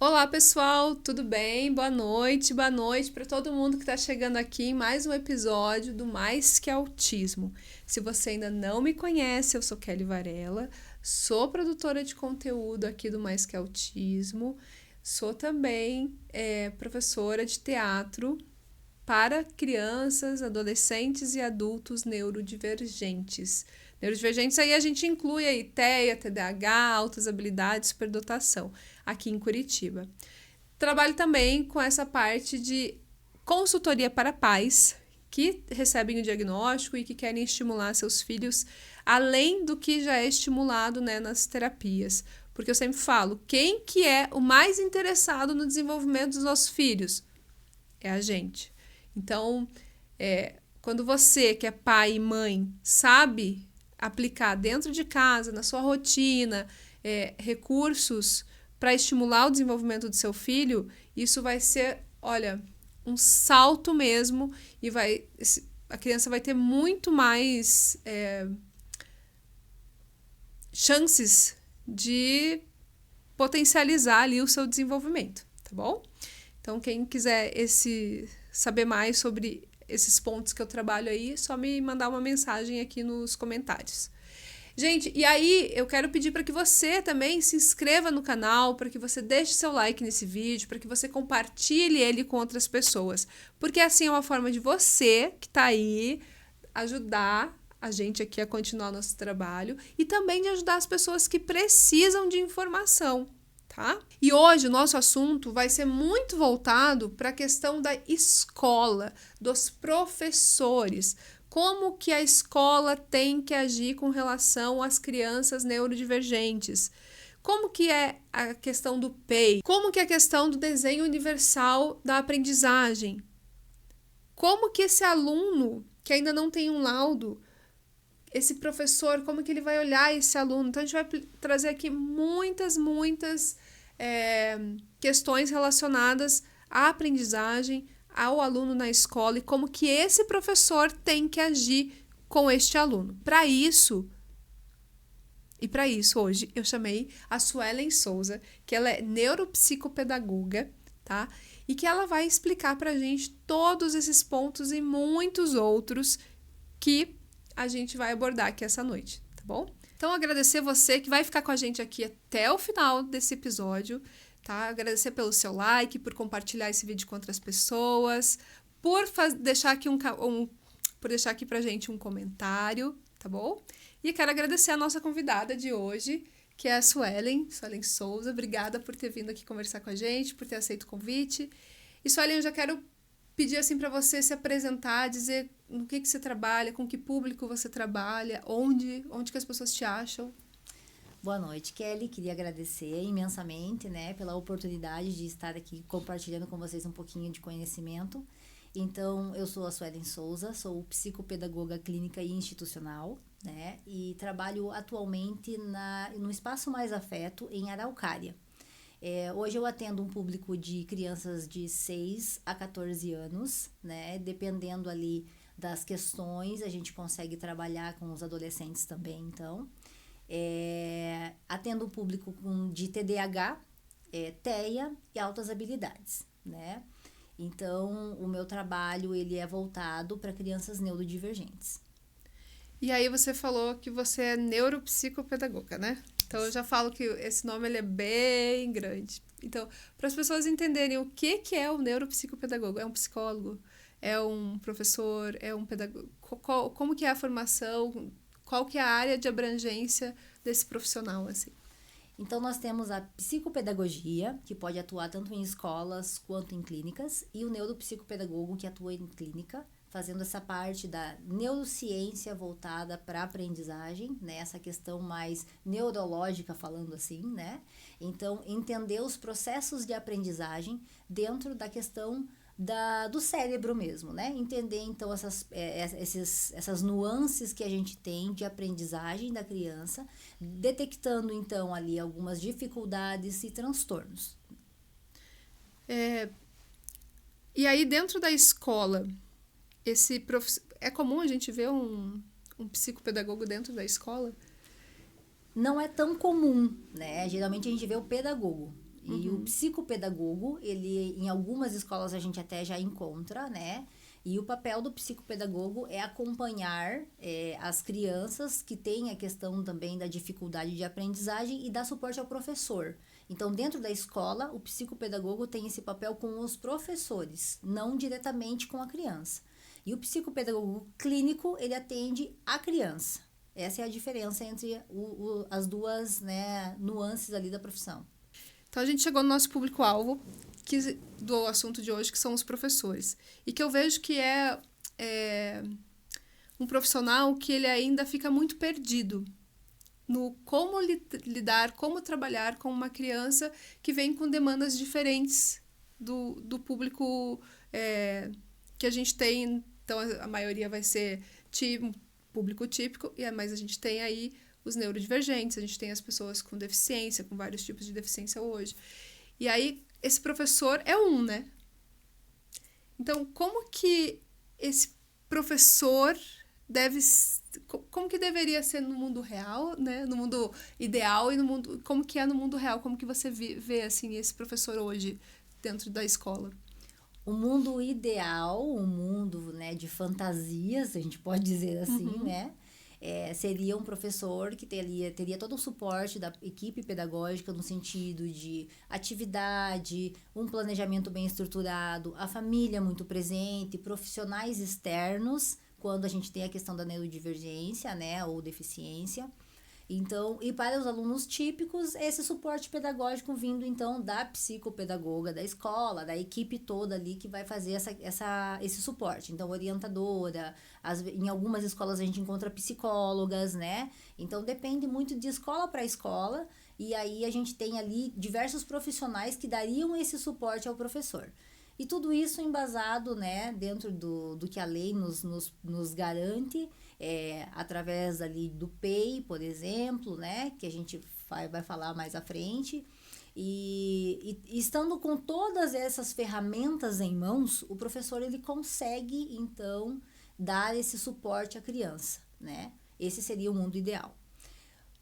Olá, pessoal, tudo bem? Boa noite para todo mundo que está chegando aqui em mais um episódio do Mais Que Autismo. Se você ainda não me conhece, eu sou Kelly Varela, sou produtora de conteúdo aqui do Mais Que Autismo, sou também professora de teatro para crianças, adolescentes e adultos neurodivergentes. Neurodivergentes aí a gente inclui aí TEA, TDAH, altas habilidades, superdotação, aqui em Curitiba. Trabalho também com essa parte de consultoria para pais que recebem o diagnóstico e que querem estimular seus filhos além do que já é estimulado, né, nas terapias. Porque eu sempre falo, quem que é o mais interessado no desenvolvimento dos nossos filhos? É a gente. Então, quando você, que é pai e mãe, sabe aplicar dentro de casa, na sua rotina, recursos para estimular o desenvolvimento do seu filho, isso vai ser, olha, um salto mesmo e a criança vai ter muito mais chances de potencializar ali o seu desenvolvimento, tá bom? Então, quem quiser saber mais sobre esses pontos que eu trabalho aí, é só me mandar uma mensagem aqui nos comentários. Gente, e aí eu quero pedir para que você também se inscreva no canal, para que você deixe seu like nesse vídeo, para que você compartilhe ele com outras pessoas. Porque assim é uma forma de você, que está aí, ajudar a gente aqui a continuar nosso trabalho e também de ajudar as pessoas que precisam de informação. Tá? E hoje o nosso assunto vai ser muito voltado para a questão da escola, dos professores, como que a escola tem que agir com relação às crianças neurodivergentes, como que é a questão do PEI, como que é a questão do desenho universal da aprendizagem, como que esse aluno que ainda não tem um laudo, esse professor, como que ele vai olhar esse aluno. Então a gente vai trazer aqui muitas questões relacionadas à aprendizagem, ao aluno na escola e como que esse professor tem que agir com este aluno. Para isso, hoje eu chamei a Suelen Souza, que ela é neuropsicopedagoga, tá? E que ela vai explicar pra gente todos esses pontos e muitos outros que a gente vai abordar aqui essa noite, tá bom? Então, agradecer você que vai ficar com a gente aqui até o final desse episódio, tá? Agradecer pelo seu like, por compartilhar esse vídeo com outras pessoas, por deixar aqui pra gente um comentário, tá bom? E quero agradecer a nossa convidada de hoje, que é a Suelen Souza. Obrigada por ter vindo aqui conversar com a gente, por ter aceito o convite. E Suelen, eu já quero pedir assim para você se apresentar, dizer no que você trabalha, com que público você trabalha, onde que as pessoas te acham. Boa noite, Kelly. Queria agradecer imensamente, né, pela oportunidade de estar aqui compartilhando com vocês um pouquinho de conhecimento. Então, eu sou a Suelen Souza, sou psicopedagoga clínica e institucional, né, e trabalho atualmente no Espaço Mais Afeto, em Araucária. Hoje eu atendo um público de crianças de 6 a 14 anos, né? Dependendo ali das questões, a gente consegue trabalhar com os adolescentes também, então. Atendo um público de TDAH, TEA e altas habilidades, né? Então, o meu trabalho, ele é voltado para crianças neurodivergentes. E aí você falou que você é neuropsicopedagoga, né? Então eu já falo que esse nome ele é bem grande. Então, para as pessoas entenderem o que é o neuropsicopedagogo, é um psicólogo, é um professor, é um pedagogo, como que é a formação, qual que é a área de abrangência desse profissional, assim? Então, nós temos a psicopedagogia, que pode atuar tanto em escolas quanto em clínicas, e o neuropsicopedagogo, que atua em clínica, fazendo essa parte da neurociência voltada para a aprendizagem, né? Essa questão mais neurológica, falando assim, né? Então, entender os processos de aprendizagem dentro da questão do cérebro mesmo, né? Entender, então, essas nuances que a gente tem de aprendizagem da criança, detectando, então, ali algumas dificuldades e transtornos. E aí, dentro da escola, é comum a gente ver um psicopedagogo dentro da escola? Não é tão comum, né? Geralmente a gente vê o pedagogo. E o psicopedagogo, ele, em algumas escolas a gente até já encontra, né? E o papel do psicopedagogo é acompanhar as crianças que têm a questão também da dificuldade de aprendizagem e dar suporte ao professor. Então, dentro da escola, o psicopedagogo tem esse papel com os professores, não diretamente com a criança. E o psicopedagogo clínico, ele atende a criança. Essa é a diferença entre as duas, né, nuances ali da profissão. Então, a gente chegou no nosso público-alvo do assunto de hoje, que são os professores. E que eu vejo que é um profissional que ele ainda fica muito perdido no como lidar, como trabalhar com uma criança que vem com demandas diferentes do público que a gente tem. Então, a maioria vai ser público típico, mas a gente tem aí os neurodivergentes, a gente tem as pessoas com deficiência, com vários tipos de deficiência hoje. E aí, esse professor é né? Então, como que esse professor como que deveria ser no mundo real, né? No mundo ideal e no mundo, como que é no mundo real, como que você vê assim esse professor hoje dentro da escola? O mundo ideal, um mundo, né, de fantasias, a gente pode dizer assim, né? Seria um professor que teria todo o suporte da equipe pedagógica no sentido de atividade, um planejamento bem estruturado, a família muito presente, profissionais externos, quando a gente tem a questão da neurodivergência, né, ou deficiência. Então, e para os alunos típicos, esse suporte pedagógico vindo, então, da psicopedagoga da escola, da equipe toda ali que vai fazer esse suporte. Então, orientadora, em algumas escolas a gente encontra psicólogas, né? Então, depende muito de escola para escola, e aí a gente tem ali diversos profissionais que dariam esse suporte ao professor. E tudo isso embasado, né, dentro do que a lei nos garante, através ali do PEI, por exemplo, né, que a gente vai falar mais à frente. E estando com todas essas ferramentas em mãos, o professor ele consegue, então, dar esse suporte à criança, né? Esse seria o mundo ideal.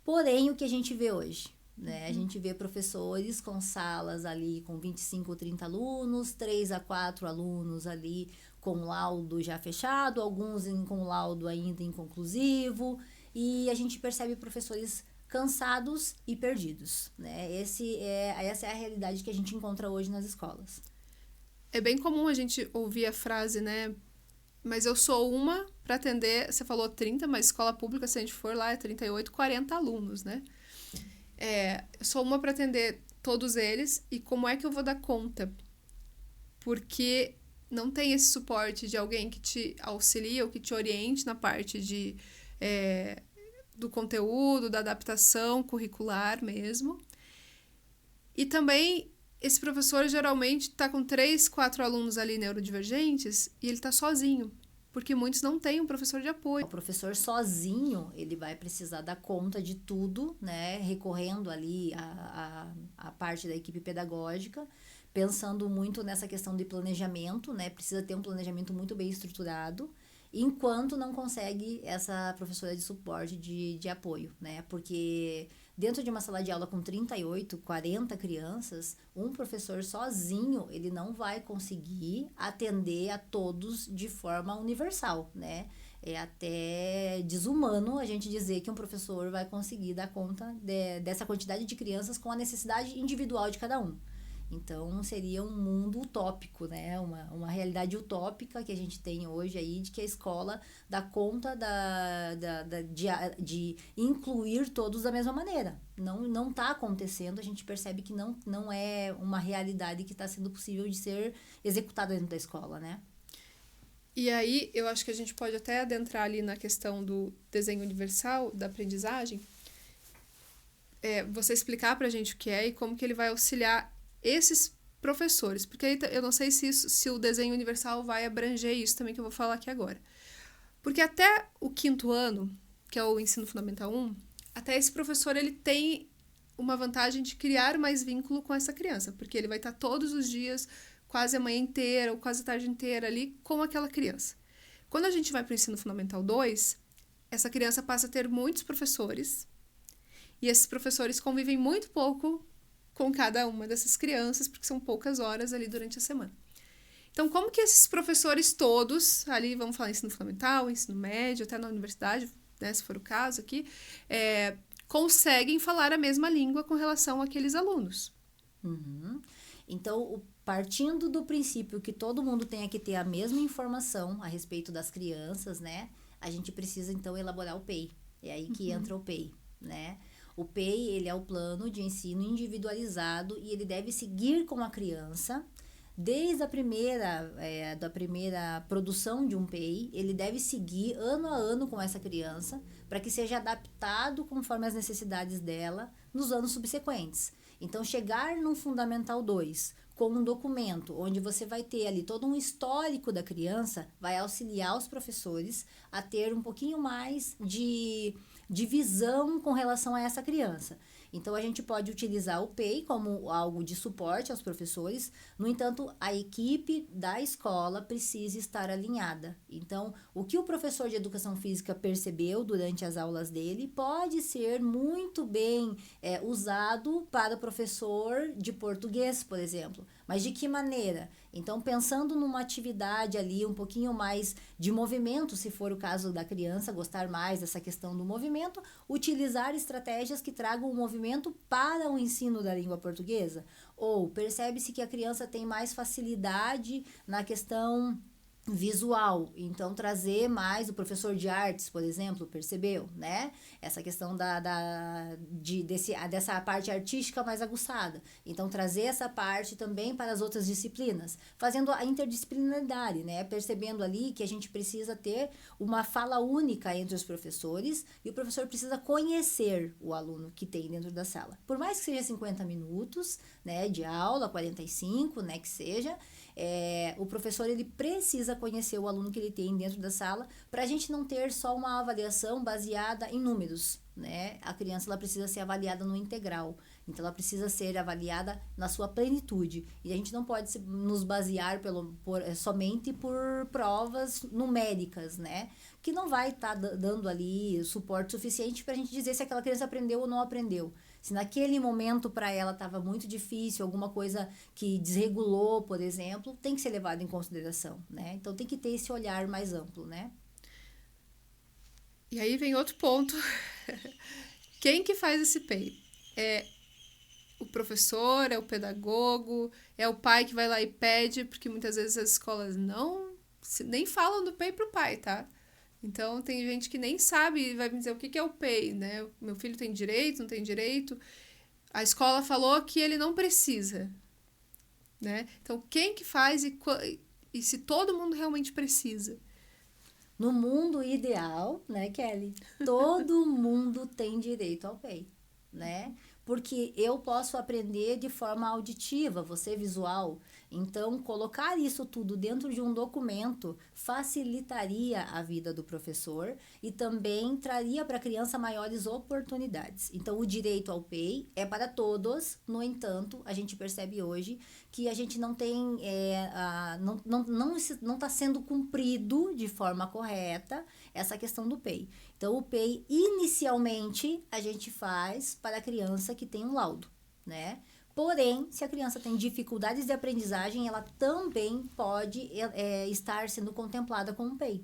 Porém, o que a gente vê hoje? Né? A gente vê professores com salas ali com 25 ou 30 alunos, 3 a 4 alunos ali com laudo já fechado, alguns com laudo ainda inconclusivo, e a gente percebe professores cansados e perdidos. Né? Essa é a realidade que a gente encontra hoje nas escolas. É bem comum a gente ouvir a frase, né? Mas eu sou uma para atender, você falou 30, mas escola pública, se a gente for lá, é 38, 40 alunos, né? Eu sou uma para atender todos eles, e como é que eu vou dar conta? Porque não tem esse suporte de alguém que te auxilia ou que te oriente na parte do conteúdo, da adaptação curricular mesmo. E também, esse professor geralmente está com 3, 4 alunos ali neurodivergentes e ele está sozinho. Porque muitos não têm um professor de apoio. O professor sozinho, ele vai precisar dar conta de tudo, né? Recorrendo ali a parte da equipe pedagógica, pensando muito nessa questão de planejamento, né? Precisa ter um planejamento muito bem estruturado, enquanto não consegue essa professora de suporte de apoio, né? Porque dentro de uma sala de aula com 38, 40 crianças, um professor sozinho, ele não vai conseguir atender a todos de forma universal, né? É até desumano a gente dizer que um professor vai conseguir dar conta dessa quantidade de crianças com a necessidade individual de cada um. Então, seria um mundo utópico, né? Uma realidade utópica que a gente tem hoje aí, de que a escola dá conta de incluir todos da mesma maneira. Não está acontecendo, a gente percebe que não é uma realidade que está sendo possível de ser executada dentro da escola, né? E aí, eu acho que a gente pode até adentrar ali na questão do desenho universal, da aprendizagem. Você explicar pra gente o que é e como que ele vai auxiliar esses professores, porque aí eu não sei se o desenho universal vai abranger isso também que eu vou falar aqui agora. Porque até o 5º ano, que é o ensino fundamental 1, até esse professor ele tem uma vantagem de criar mais vínculo com essa criança, porque ele vai estar todos os dias, quase a manhã inteira ou quase a tarde inteira ali com aquela criança. Quando a gente vai para o ensino fundamental 2, essa criança passa a ter muitos professores, e esses professores convivem muito pouco com cada uma dessas crianças, porque são poucas horas ali durante a semana. Então, como que esses professores todos, ali vamos falar ensino fundamental, ensino médio, até na universidade, né, se for o caso aqui, conseguem falar a mesma língua com relação àqueles alunos? Uhum. Então, partindo do princípio que todo mundo tenha que ter a mesma informação a respeito das crianças, né? A gente precisa, então, elaborar o PEI. É aí que entra o PEI, né? O PEI, ele é o plano de ensino individualizado e ele deve seguir com a criança desde da primeira produção de um PEI, ele deve seguir ano a ano com essa criança para que seja adaptado conforme as necessidades dela nos anos subsequentes. Então, chegar no Fundamental 2 com um documento onde você vai ter ali todo um histórico da criança, vai auxiliar os professores a ter um pouquinho mais de visão com relação a essa criança. Então, a gente pode utilizar o PEI como algo de suporte aos professores. No entanto, a equipe da escola precisa estar alinhada. Então, o que o professor de educação física percebeu durante as aulas dele pode ser muito bem usado para o professor de português, por exemplo. Mas de que maneira? Então, pensando numa atividade ali um pouquinho mais de movimento, se for o caso da criança gostar mais dessa questão do movimento, utilizar estratégias que tragam o movimento para o ensino da língua portuguesa. Ou percebe-se que a criança tem mais facilidade na questão visual, então trazer mais o professor de artes, por exemplo, percebeu, né? Essa questão dessa parte artística mais aguçada. Então, trazer essa parte também para as outras disciplinas, fazendo a interdisciplinaridade, né? Percebendo ali que a gente precisa ter uma fala única entre os professores e o professor precisa conhecer o aluno que tem dentro da sala. Por mais que seja 50 minutos, né, de aula, 45, né, que seja, o professor ele precisa conhecer o aluno que ele tem dentro da sala para a gente não ter só uma avaliação baseada em números, né? A criança ela precisa ser avaliada no integral, então ela precisa ser avaliada na sua plenitude e a gente não pode nos basear somente por provas numéricas, né? Que não vai estar dando ali suporte suficiente para a gente dizer se aquela criança aprendeu ou não aprendeu. Se naquele momento para ela estava muito difícil, alguma coisa que desregulou, por exemplo, tem que ser levado em consideração, né? Então tem que ter esse olhar mais amplo, né? E aí vem outro ponto. Quem que faz esse PEI? É o professor, é o pedagogo, é o pai que vai lá e pede, porque muitas vezes as escolas nem falam do PEI pro pai, tá? Então, tem gente que nem sabe, vai me dizer o que é o PEI, né? Meu filho tem direito, não tem direito. A escola falou que ele não precisa, né? Então, quem que faz e se todo mundo realmente precisa? No mundo ideal, né, Kelly? Todo mundo tem direito ao PEI, né? Porque eu posso aprender de forma auditiva, você visual. Então, colocar isso tudo dentro de um documento facilitaria a vida do professor e também traria para a criança maiores oportunidades. Então, o direito ao PEI é para todos, no entanto, a gente percebe hoje que a gente não tem, não está sendo cumprido de forma correta essa questão do PEI. Então, o PEI, inicialmente, a gente faz para a criança que tem um laudo, né? Porém, se a criança tem dificuldades de aprendizagem, ela também pode estar sendo contemplada com um PEI.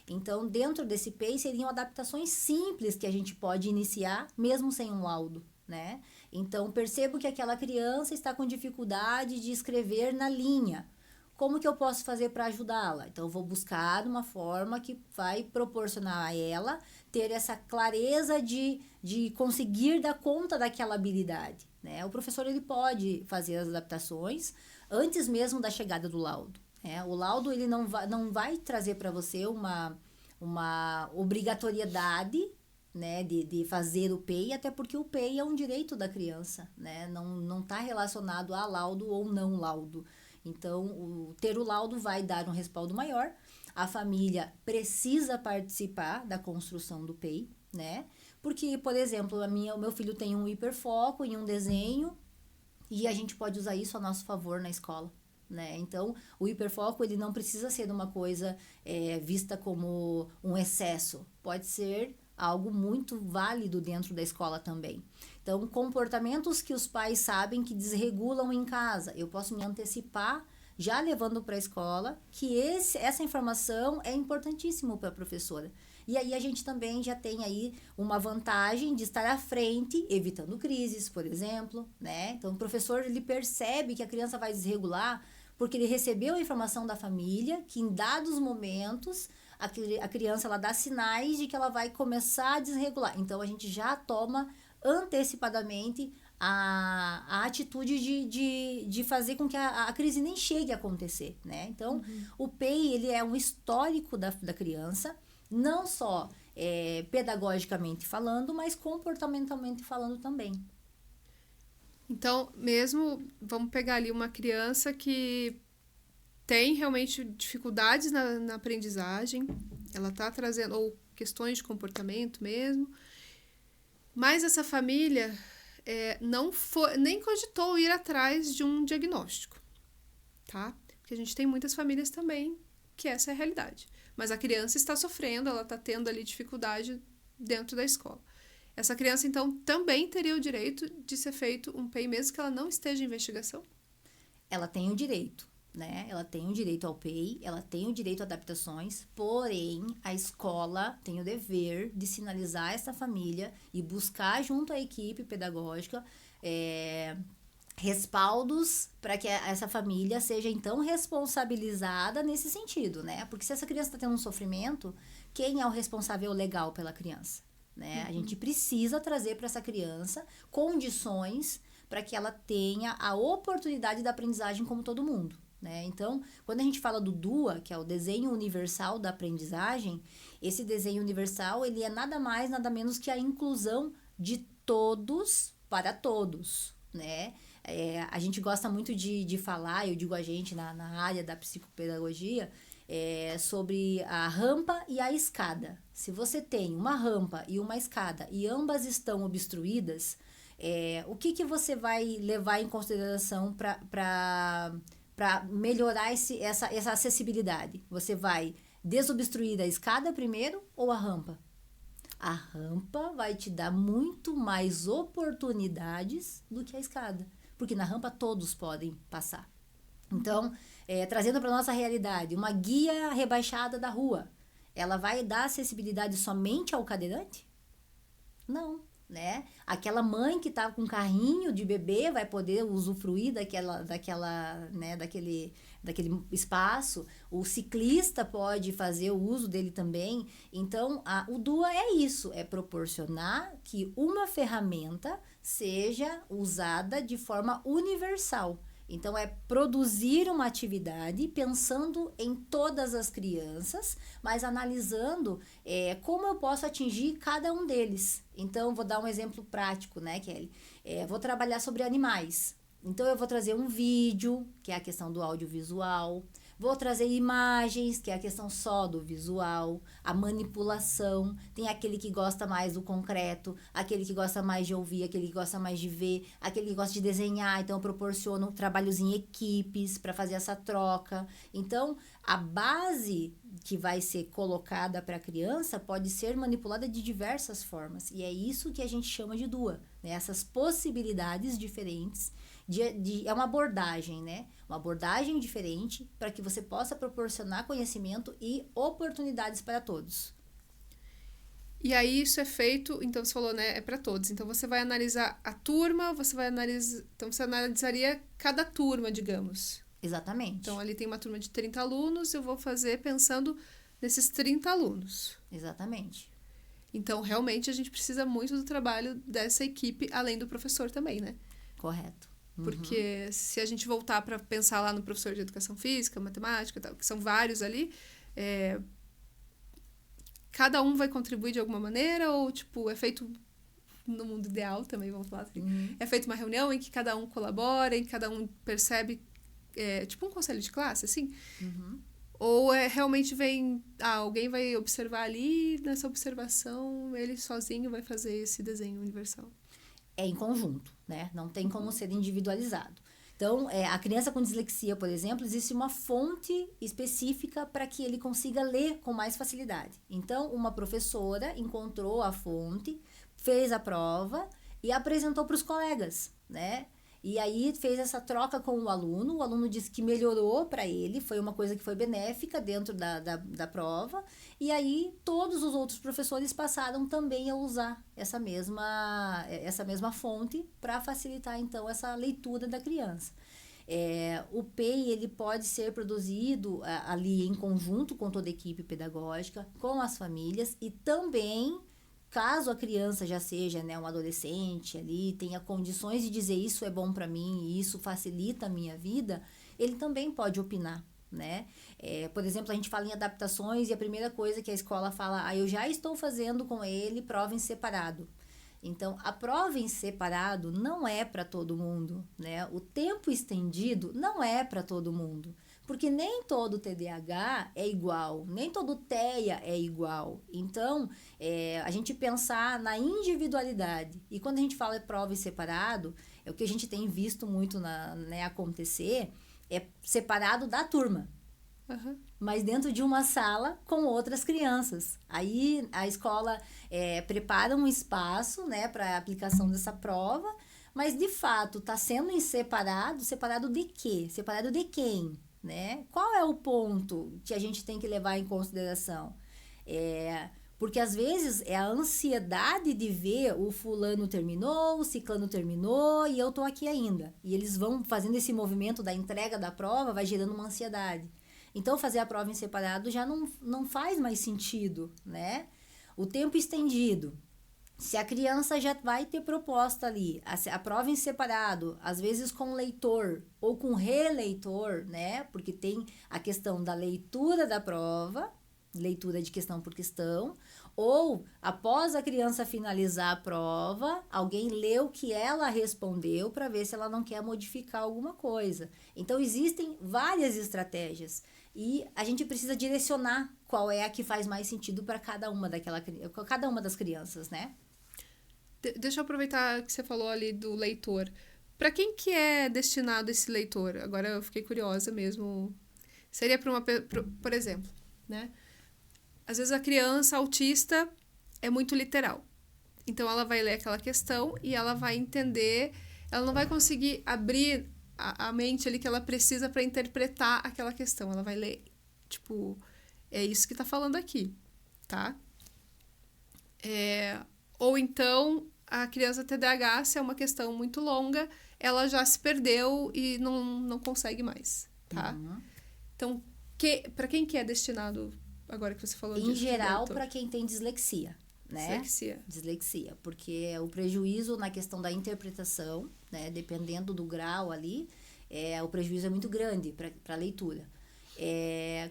Então, dentro desse PEI, seriam adaptações simples que a gente pode iniciar, mesmo sem um laudo, né? Então, percebo que aquela criança está com dificuldade de escrever na linha. Como que eu posso fazer para ajudá-la? Então, eu vou buscar uma forma que vai proporcionar a ela ter essa clareza de conseguir dar conta daquela habilidade, né? O professor ele pode fazer as adaptações antes mesmo da chegada do laudo, né? O laudo ele não vai trazer para você uma obrigatoriedade, né, de fazer o PEI, até porque o PEI é um direito da criança, né? Não está relacionado a laudo ou não laudo. Então, ter o laudo vai dar um respaldo maior. A família precisa participar da construção do PEI, né? Porque, por exemplo, o meu filho tem um hiperfoco em um desenho e a gente pode usar isso a nosso favor na escola, né? Então, o hiperfoco ele não precisa ser uma coisa vista como um excesso. Pode ser algo muito válido dentro da escola também. Então, comportamentos que os pais sabem que desregulam em casa, eu posso me antecipar já levando para a escola, que essa informação é importantíssimo para a professora. E aí a gente também já tem aí uma vantagem de estar à frente, evitando crises, por exemplo, né? Então, o professor, ele percebe que a criança vai desregular porque ele recebeu a informação da família, que em dados momentos a criança ela dá sinais de que ela vai começar a desregular. Então, a gente já toma antecipadamente a atitude de fazer com que a crise nem chegue a acontecer, né? Então, o PEI, ele é um histórico da criança, não só pedagogicamente falando, mas comportamentalmente falando também. Então, mesmo, vamos pegar ali uma criança que tem realmente dificuldades na aprendizagem, ela está trazendo, ou questões de comportamento mesmo, mas essa família nem cogitou ir atrás de um diagnóstico, tá? Porque a gente tem muitas famílias também que essa é a realidade. Mas a criança está sofrendo, ela está tendo ali dificuldade dentro da escola. Essa criança, então, também teria o direito de ser feito um PEI, mesmo que ela não esteja em investigação? Ela tem o direito, né? Ela tem o direito ao PEI, ela tem o direito a adaptações, porém, a escola tem o dever de sinalizar essa família e buscar junto à equipe pedagógica respaldos para que essa família seja, então, responsabilizada nesse sentido, né? Porque se essa criança está tendo um sofrimento, quem é o responsável legal pela criança? Né? A gente precisa trazer para essa criança condições para que ela tenha a oportunidade da aprendizagem como todo mundo. Né? Então, quando a gente fala do DUA, que é o Desenho Universal da Aprendizagem, esse desenho universal ele é nada mais, nada menos que a inclusão de todos para todos. Né? A gente gosta muito de falar, eu digo a gente na área da psicopedagogia, sobre a rampa e a escada. Se você tem uma rampa e uma escada e ambas estão obstruídas, o que você vai levar em consideração para melhorar essa acessibilidade? Você vai desobstruir a escada primeiro ou a rampa? A rampa vai te dar muito mais oportunidades do que a escada, porque na rampa todos podem passar. Então, trazendo para a nossa realidade, uma guia rebaixada da rua, ela vai dar acessibilidade somente ao cadeirante? Não, né? Aquela mãe que tá com um carrinho de bebê vai poder usufruir daquele espaço. O ciclista pode fazer o uso dele também. Então, o DUA é isso, é proporcionar que uma ferramenta seja usada de forma universal. Então, é produzir uma atividade pensando em todas as crianças, mas analisando como eu posso atingir cada um deles. Então, vou dar um exemplo prático, né, Kelly? Vou trabalhar sobre animais. Então, eu vou trazer um vídeo, que é a questão do audiovisual. Vou trazer imagens, que é a questão só do visual, a manipulação. Tem aquele que gosta mais do concreto, aquele que gosta mais de ouvir, aquele que gosta mais de ver, aquele que gosta de desenhar. Então, eu proporciono trabalhos em equipes para fazer essa troca. Então, a base que vai ser colocada para a criança pode ser manipulada de diversas formas. E é isso que a gente chama de DUA, né? Essas possibilidades diferentes. É uma abordagem, né? Uma abordagem diferente para que você possa proporcionar conhecimento e oportunidades para todos. E aí isso é feito, então você falou, né, é para todos. Então você vai analisar a turma, então você analisaria cada turma, digamos. Exatamente. Então ali tem uma turma de 30 alunos, eu vou fazer pensando nesses 30 alunos. Exatamente. Então realmente a gente precisa muito do trabalho dessa equipe, além do professor também, né? Correto. Porque se a gente voltar para pensar lá no professor de educação física, matemática, tal, que são vários ali, cada um vai contribuir de alguma maneira ou, tipo, é feito no mundo ideal também, vamos falar assim. É feita uma reunião em que cada um colabora, em que cada um percebe, tipo um conselho de classe, assim. Ou realmente alguém vai observar ali e nessa observação ele sozinho vai fazer esse desenho universal. É em conjunto, né? Não tem como ser individualizado. Então, a criança com dislexia, por exemplo, existe uma fonte específica para que ele consiga ler com mais facilidade. Então, uma professora encontrou a fonte, fez a prova e apresentou para os colegas, né? E aí fez essa troca com o aluno disse que melhorou para ele, foi uma coisa que foi benéfica dentro da prova, e aí todos os outros professores passaram também a usar essa mesma fonte para facilitar, então, essa leitura da criança. O PEI, ele pode ser produzido ali em conjunto com toda a equipe pedagógica, com as famílias, e também, caso a criança já seja, né, um adolescente ali, tenha condições de dizer isso é bom para mim e isso facilita a minha vida, ele também pode opinar, né? Por exemplo, a gente fala em adaptações e a primeira coisa que a escola fala, eu já estou fazendo com ele prova em separado. Então, a prova em separado não é para todo mundo, né? O tempo estendido não é para todo mundo. Porque nem todo TDAH é igual, nem todo TEA é igual. Então, a gente pensar na individualidade. E quando a gente fala de prova em separado, o que a gente tem visto muito acontecer é separado da turma. Uhum. Mas dentro de uma sala com outras crianças. Aí a escola prepara um espaço, né, para a aplicação dessa prova, mas de fato está sendo em separado. Separado de quê? Separado de quem? Né? Qual é o ponto que a gente tem que levar em consideração? Porque às vezes é a ansiedade de ver o fulano terminou, o ciclano terminou e eu tô aqui ainda. E eles vão fazendo esse movimento da entrega da prova, vai gerando uma ansiedade. Então, fazer a prova em separado já não faz mais sentido, né? O tempo estendido. Se a criança já vai ter proposta ali, a prova em separado, às vezes com leitor ou com releitor, né? Porque tem a questão da leitura da prova, leitura de questão por questão, ou após a criança finalizar a prova, alguém lê o que ela respondeu para ver se ela não quer modificar alguma coisa. Então, existem várias estratégias e a gente precisa direcionar qual é a que faz mais sentido para cada uma das crianças, né? Deixa eu aproveitar que você falou ali do leitor. Para quem que é destinado esse leitor? Agora eu fiquei curiosa mesmo. Seria para por exemplo, né? Às vezes a criança autista é muito literal. Então ela vai ler aquela questão e ela vai entender, ela não vai conseguir abrir a mente ali que ela precisa para interpretar aquela questão. Ela vai ler, tipo, é isso que tá falando aqui, tá? Ou então, a criança TDAH, se é uma questão muito longa, ela já se perdeu e não consegue mais, tá? Uhum. Então, para quem que é destinado, agora que você falou disso? Em geral, para quem tem dislexia, né? Dislexia, porque o prejuízo na questão da interpretação, né? Dependendo do grau ali, o prejuízo é muito grande para a leitura.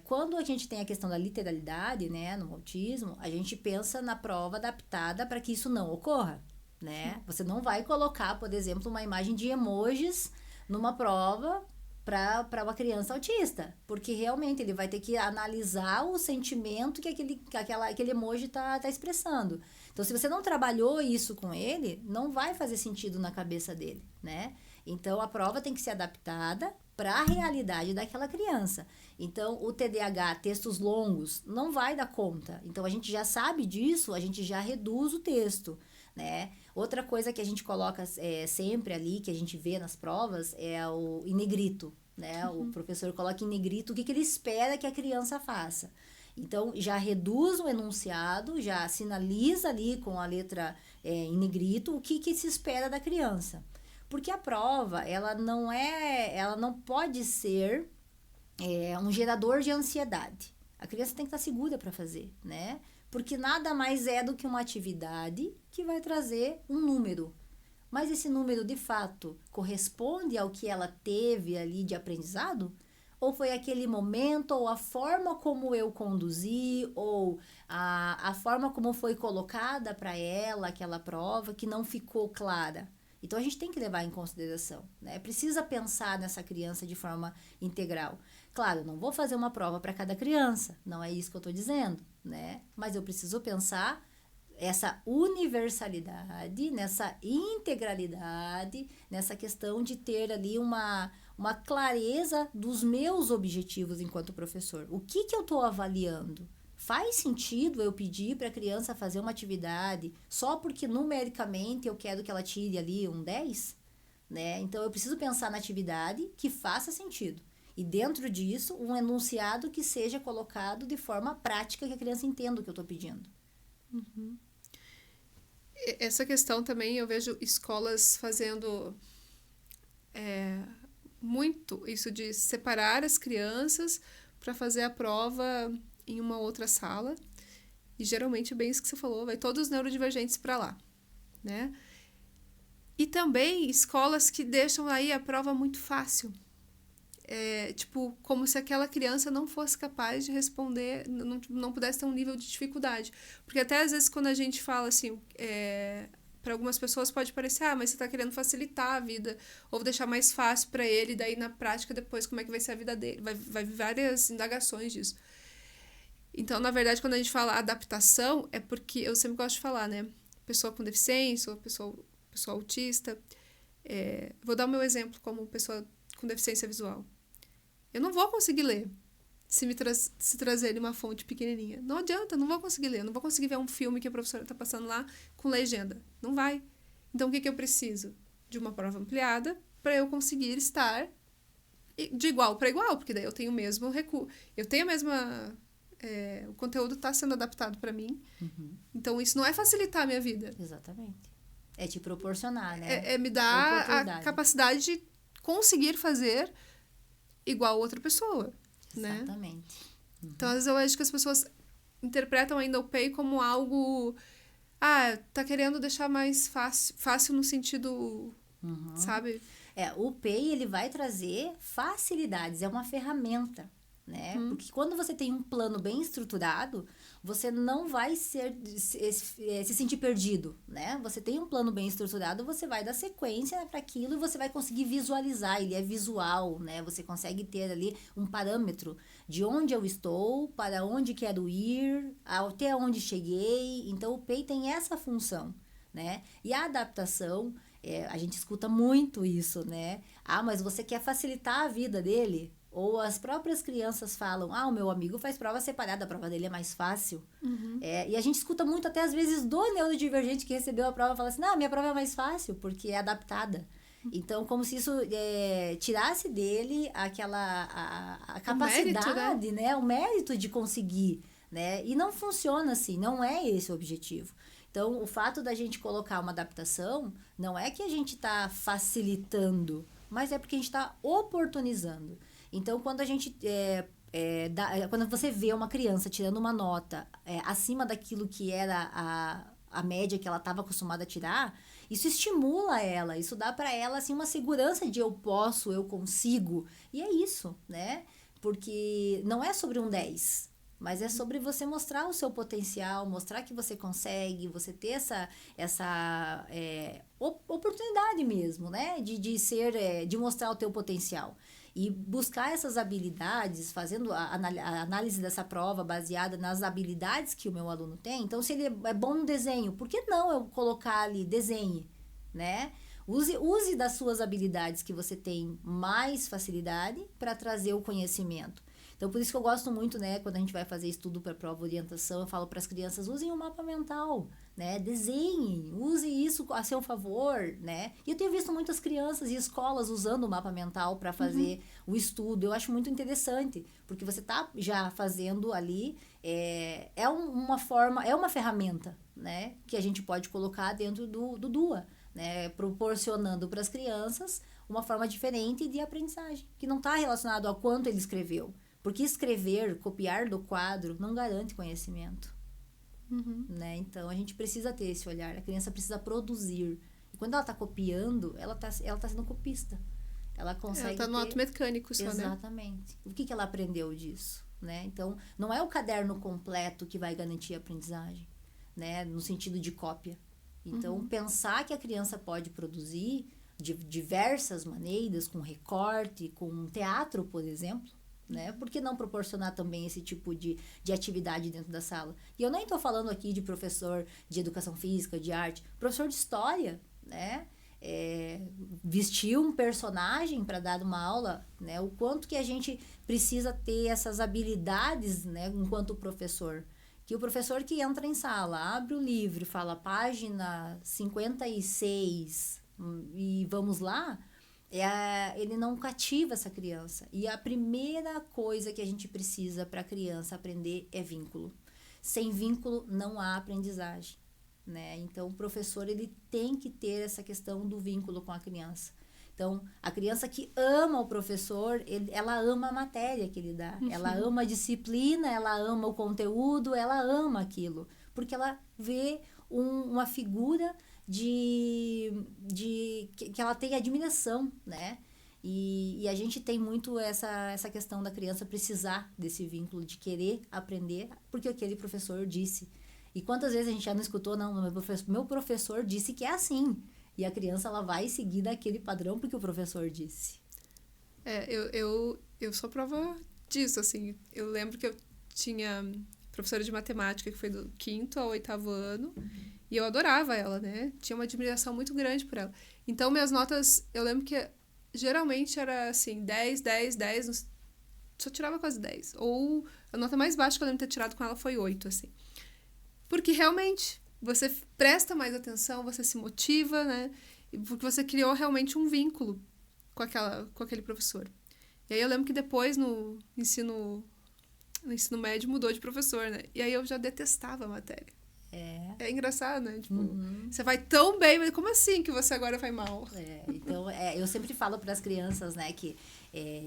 Quando a gente tem a questão da literalidade, né, no autismo, a gente pensa na prova adaptada para que isso não ocorra, né? Você não vai colocar, por exemplo, uma imagem de emojis numa prova para uma criança autista, porque realmente ele vai ter que analisar o sentimento que aquele emoji está expressando. Então, se você não trabalhou isso com ele, não vai fazer sentido na cabeça dele, né? Então, a prova tem que ser adaptada para a realidade daquela criança. Então, o TDAH, textos longos, não vai dar conta. Então, a gente já sabe disso, a gente já reduz o texto, né? Outra coisa que a gente coloca sempre ali, que a gente vê nas provas, é o em negrito, né? Uhum. O professor coloca em negrito o que ele espera que a criança faça. Então, já reduz o enunciado, já sinaliza ali com a letra em negrito o que se espera da criança. Porque a prova, ela não pode ser um gerador de ansiedade. A criança tem que estar segura para fazer, né? Porque nada mais é do que uma atividade que vai trazer um número. Mas esse número, de fato, corresponde ao que ela teve ali de aprendizado? Ou foi aquele momento, ou a forma como eu conduzi, ou a forma como foi colocada para ela aquela prova que não ficou clara? Então, a gente tem que levar em consideração, né? Precisa pensar nessa criança de forma integral. Claro, não vou fazer uma prova para cada criança, não é isso que eu estou dizendo, né? Mas eu preciso pensar essa universalidade, nessa integralidade, nessa questão de ter ali uma clareza dos meus objetivos enquanto professor. O que eu estou avaliando? Faz sentido eu pedir para a criança fazer uma atividade só porque numericamente eu quero que ela tire ali um 10? Né? Então, eu preciso pensar na atividade que faça sentido. E dentro disso, um enunciado que seja colocado de forma prática, que a criança entenda o que eu estou pedindo. Essa questão também eu vejo escolas fazendo muito isso de separar as crianças para fazer a prova em uma outra sala. E geralmente é bem isso que você falou, vai todos os neurodivergentes para lá, né? E também escolas que deixam aí a prova muito fácil. Tipo, como se aquela criança não fosse capaz de responder, não pudesse ter um nível de dificuldade. Porque até às vezes quando a gente fala assim, para algumas pessoas pode parecer, mas você está querendo facilitar a vida, ou deixar mais fácil para ele, daí na prática depois como é que vai ser a vida dele. Vai várias indagações disso. Então, na verdade, quando a gente fala adaptação, é porque eu sempre gosto de falar, né? Pessoa com deficiência, ou pessoa autista. Vou dar o meu exemplo como pessoa com deficiência visual. Eu não vou conseguir ler se trazer ele uma fonte pequenininha. Não adianta, eu não vou conseguir ler. Eu não vou conseguir ver um filme que a professora está passando lá com legenda. Não vai. Então, o que eu preciso? De uma prova ampliada para eu conseguir estar de igual para igual, porque daí eu tenho o mesmo recurso. Eu tenho a mesma... o conteúdo está sendo adaptado para mim. Então, isso não é facilitar a minha vida. Exatamente. É te proporcionar, né? É me dar a capacidade de conseguir fazer igual outra pessoa. Exatamente. Né? Então, às vezes eu acho que as pessoas interpretam ainda o PEI como algo... tá querendo deixar mais fácil no sentido, sabe? O PEI, ele vai trazer facilidades, é uma ferramenta, né? Porque quando você tem um plano bem estruturado, você não vai se sentir perdido, né? Você tem um plano bem estruturado, você vai dar sequência para aquilo e você vai conseguir visualizar, ele é visual, né? Você consegue ter ali um parâmetro de onde eu estou, para onde quero ir, até onde cheguei. Então, o PEI tem essa função, né? E a adaptação, a gente escuta muito isso, né? Mas você quer facilitar a vida dele? Ou as próprias crianças falam, o meu amigo faz prova separada, a prova dele é mais fácil. E a gente escuta muito até às vezes do neurodivergente que recebeu a prova, fala assim, não, minha prova é mais fácil, porque é adaptada. Então, como se isso tirasse dele a capacidade, né? O mérito de conseguir, né? E não funciona assim, não é esse o objetivo. Então, o fato da gente colocar uma adaptação, não é que a gente está facilitando, mas é porque a gente está oportunizando. Então, quando a gente quando você vê uma criança tirando uma nota acima daquilo que era a média que ela estava acostumada a tirar, isso estimula ela, isso dá para ela assim, uma segurança de eu posso, eu consigo. E é isso, né? Porque não é sobre um 10, mas é sobre você mostrar o seu potencial, mostrar que você consegue, você ter essa oportunidade mesmo, né? De mostrar o teu potencial. E buscar essas habilidades, fazendo a análise dessa prova baseada nas habilidades que o meu aluno tem. Então, se ele é bom no desenho, por que não eu colocar ali, desenhe, né? Use das suas habilidades que você tem mais facilidade para trazer o conhecimento. Então, por isso que eu gosto muito, né? Quando a gente vai fazer estudo para prova orientação, eu falo para as crianças, usem o mapa mental, né? Desenhem, use isso a seu favor, né? E eu tenho visto muitas crianças e escolas usando o mapa mental para fazer o estudo. Eu acho muito interessante, porque você tá já fazendo ali, uma ferramenta, né? Que a gente pode colocar dentro do DUA, né? Proporcionando para as crianças uma forma diferente de aprendizagem, que não está relacionado a quanto ele escreveu. Porque escrever, copiar do quadro, não garante conhecimento. Né? Então, a gente precisa ter esse olhar. A criança precisa produzir. E quando ela está copiando, ela tá sendo copista. Ela consegue. Ela está no ato mecânico só, Exatamente. Né? O que ela aprendeu disso? Né? Então, não é o caderno completo que vai garantir a aprendizagem, né? No sentido de cópia. Então, pensar que a criança pode produzir de diversas maneiras, com recorte, com teatro, por exemplo, né? Por que não proporcionar também esse tipo de atividade dentro da sala? E eu nem estou falando aqui de professor de educação física, de arte, professor de história, né? Vestir um personagem para dar uma aula, né? O quanto que a gente precisa ter essas habilidades, né? Enquanto professor. Que o professor que entra em sala, abre o livro, fala página 56 e vamos lá, ele não cativa essa criança. E a primeira coisa que a gente precisa para a criança aprender é vínculo. Sem vínculo não há aprendizagem, né? Então o professor ele tem que ter essa questão do vínculo com a criança. Então, a criança que ama o professor, ela ama a matéria que ele dá. Ela ama a disciplina, ela ama o conteúdo, ela ama aquilo. Porque ela vê uma figura que ela tem admiração, né? E a gente tem muito essa questão da criança precisar desse vínculo, de querer aprender, porque aquele professor disse. E quantas vezes a gente já não escutou, não, meu professor disse que é assim. E a criança, ela vai seguir daquele padrão porque o professor disse. Eu sou prova disso, assim. Eu lembro que eu tinha professora de matemática que foi do 5º ao 8º ano. E eu adorava ela, né? Tinha uma admiração muito grande por ela. Então, minhas notas, eu lembro que geralmente era assim, 10, 10, 10. Só tirava quase 10. Ou a nota mais baixa que eu lembro de ter tirado com ela foi 8, assim. Porque realmente você presta mais atenção, você se motiva, né? Porque você criou realmente um vínculo com aquele professor. E aí eu lembro que depois no ensino médio mudou de professor, né? E aí eu já detestava a matéria. É engraçado, né? Tipo, você vai tão bem, mas como assim que você agora vai mal? Então, eu sempre falo para as crianças, né, que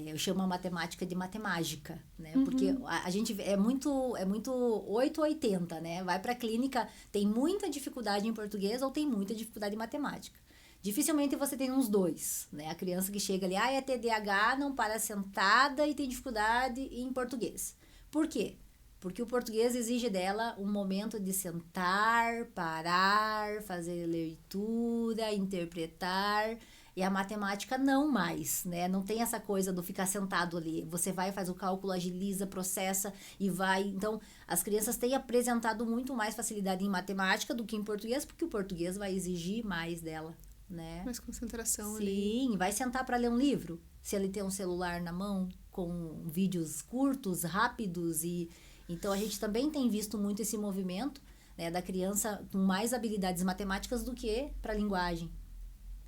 eu chamo a matemática de matemágica, né? Porque a gente é muito 880, né? Vai para a clínica, tem muita dificuldade em português ou tem muita dificuldade em matemática. Dificilmente você tem uns dois, né? A criança que chega ali, é TDAH, não para sentada e tem dificuldade em português. Por quê? Porque o português exige dela um momento de sentar, parar, fazer leitura, interpretar. E a matemática não mais, né? Não tem essa coisa do ficar sentado ali. Você vai, faz o cálculo, agiliza, processa e vai. Então, as crianças têm apresentado muito mais facilidade em matemática do que em português, porque o português vai exigir mais dela, né? Mais concentração ali. Sim, vai sentar para ler um livro. Se ele tem um celular na mão, com vídeos curtos, rápidos e... Então, a gente também tem visto muito esse movimento, né, da criança com mais habilidades matemáticas do que para a linguagem.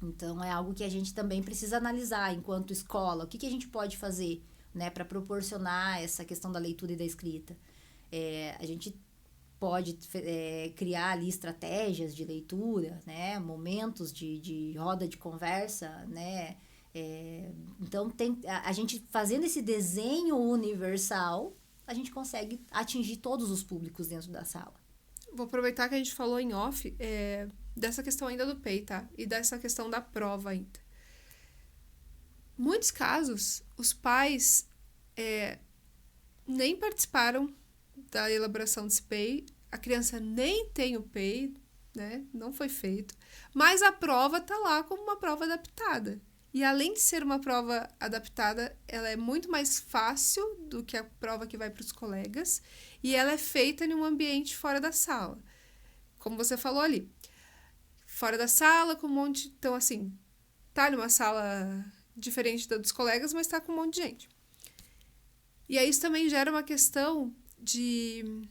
Então, é algo que a gente também precisa analisar enquanto escola. O que a gente pode fazer, né, para proporcionar essa questão da leitura e da escrita? A gente pode criar ali estratégias de leitura, né, momentos de roda de conversa, né? Então, a gente fazendo esse desenho universal, a gente consegue atingir todos os públicos dentro da sala. Vou aproveitar que a gente falou em off dessa questão ainda do PEI, tá? E dessa questão da prova ainda. Muitos casos, os pais nem participaram da elaboração desse PEI, a criança nem tem o PEI, né? Não foi feito, mas a prova tá lá como uma prova adaptada. E além de ser uma prova adaptada, ela é muito mais fácil do que a prova que vai para os colegas e ela é feita em um ambiente fora da sala. Como você falou ali, fora da sala, com um monte... Então, assim, tá numa sala diferente da dos colegas, mas tá com um monte de gente. E aí isso também gera uma questão de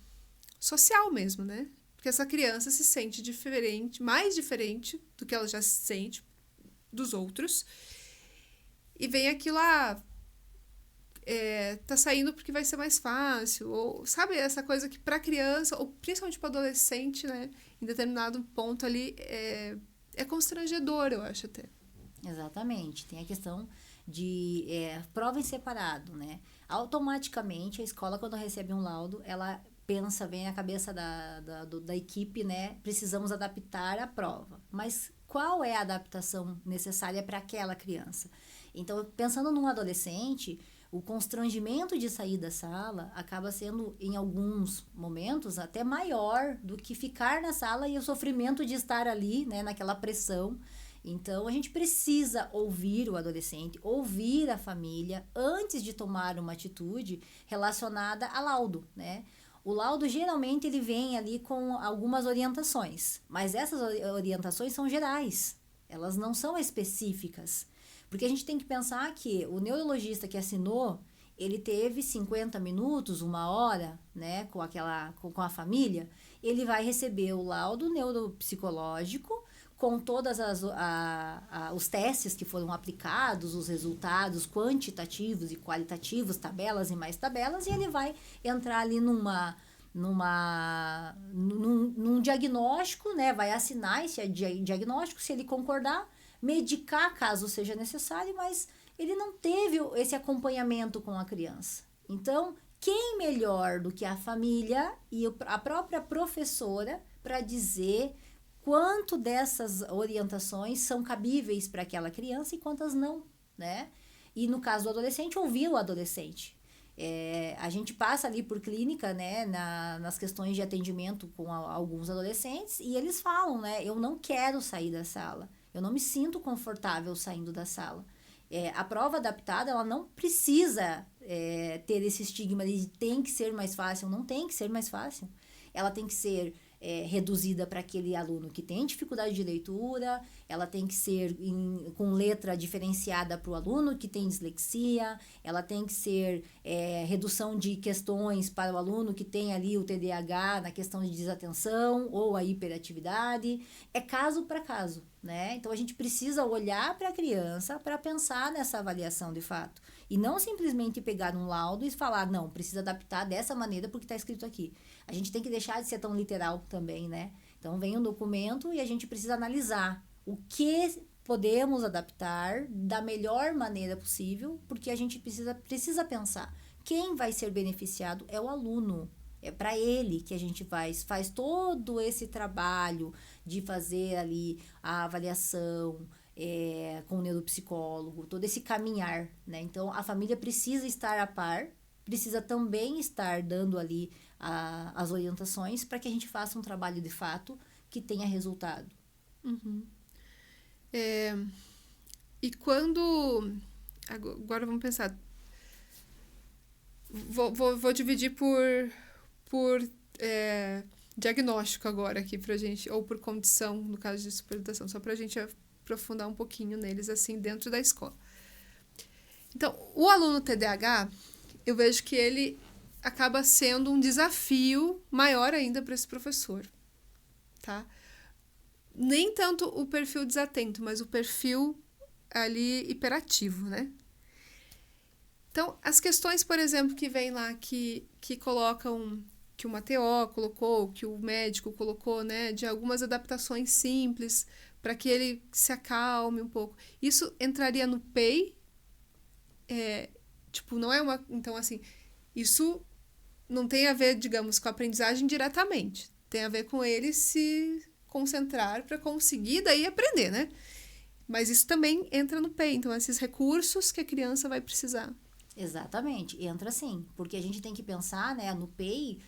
social mesmo, né? Porque essa criança se sente diferente, mais diferente do que ela já se sente dos outros. E vem aquilo tá saindo porque vai ser mais fácil, ou sabe, essa coisa que pra criança, ou principalmente para adolescente, né, em determinado ponto ali, é constrangedor, eu acho até. Exatamente, tem a questão de prova em separado, né? Automaticamente a escola, quando recebe um laudo, ela pensa bem na cabeça da equipe, né? Precisamos adaptar a prova, mas qual é a adaptação necessária para aquela criança? Então, pensando num adolescente, o constrangimento de sair da sala acaba sendo, em alguns momentos, até maior do que ficar na sala e o sofrimento de estar ali, né, naquela pressão. Então, a gente precisa ouvir o adolescente, ouvir a família, antes de tomar uma atitude relacionada a laudo, né? O laudo, geralmente, ele vem ali com algumas orientações, mas essas orientações são gerais, elas não são específicas. Porque a gente tem que pensar que o neurologista que assinou, ele teve 50 minutos, 1 hora, né, com a família, ele vai receber o laudo neuropsicológico, com todos os testes que foram aplicados, os resultados quantitativos e qualitativos, tabelas e mais tabelas, e ele vai entrar ali num diagnóstico, né? Vai assinar esse diagnóstico, se ele concordar, medicar caso seja necessário, mas ele não teve esse acompanhamento com a criança. Então, quem melhor do que a família e a própria professora para dizer quanto dessas orientações são cabíveis para aquela criança e quantas não, né? E no caso do adolescente, ouvir o adolescente. A gente passa ali por clínica, né, nas questões de atendimento com alguns adolescentes, e eles falam, né, eu não quero sair da sala, eu não me sinto confortável saindo da sala. A prova adaptada, ela não precisa ter esse estigma de tem que ser mais fácil, não tem que ser mais fácil. Ela tem que ser reduzida para aquele aluno que tem dificuldade de leitura, ela tem que ser com letra diferenciada para o aluno que tem dislexia, ela tem que ser redução de questões para o aluno que tem ali o TDAH na questão de desatenção ou a hiperatividade, caso para caso, né? Então, a gente precisa olhar para a criança para pensar nessa avaliação de fato. E não simplesmente pegar um laudo e falar, não, precisa adaptar dessa maneira porque está escrito aqui. A gente tem que deixar de ser tão literal também, né? Então, vem um documento e a gente precisa analisar o que podemos adaptar da melhor maneira possível, porque a gente precisa pensar. Quem vai ser beneficiado é o aluno. É para ele que a gente faz todo esse trabalho de fazer ali a avaliação, com o neuropsicólogo, todo esse caminhar, né? Então, a família precisa estar a par, precisa também estar dando ali as orientações para que a gente faça um trabalho de fato que tenha resultado. Uhum. E quando... Agora vamos pensar. Vou dividir por diagnóstico agora aqui pra gente, ou por condição, no caso de superdatação, só pra gente aprofundar um pouquinho neles, assim, dentro da escola. Então, o aluno TDAH, eu vejo que ele acaba sendo um desafio maior ainda para esse professor, tá? Nem tanto o perfil desatento, mas o perfil ali hiperativo, né? Então, as questões, por exemplo, que vem lá, que colocam, que o Mateo colocou, que o médico colocou, né, de algumas adaptações simples para que ele se acalme um pouco. Isso entraria no PEI? Não é uma... Então, assim, isso não tem a ver, digamos, com a aprendizagem diretamente. Tem a ver com ele se concentrar para conseguir daí aprender, né? Mas isso também entra no PEI. Então, esses recursos que a criança vai precisar. Exatamente, entra sim, porque a gente tem que pensar, né, no PEI,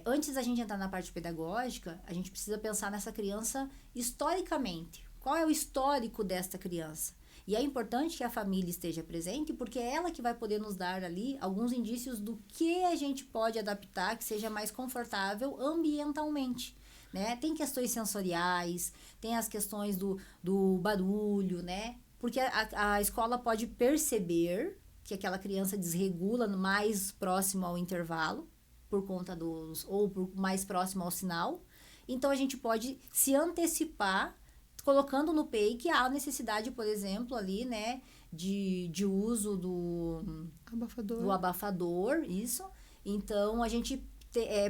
antes da gente entrar na parte pedagógica, a gente precisa pensar nessa criança historicamente. Qual é o histórico desta criança? E é importante que a família esteja presente, porque é ela que vai poder nos dar ali alguns indícios do que a gente pode adaptar que seja mais confortável ambientalmente, né? Tem questões sensoriais, tem as questões do barulho, né? Porque a escola pode perceber que aquela criança desregula mais próximo ao intervalo, por conta mais próximo ao sinal. Então, a gente pode se antecipar, colocando no PEI que há necessidade, por exemplo, ali, né, de uso do abafador, isso. Então, a gente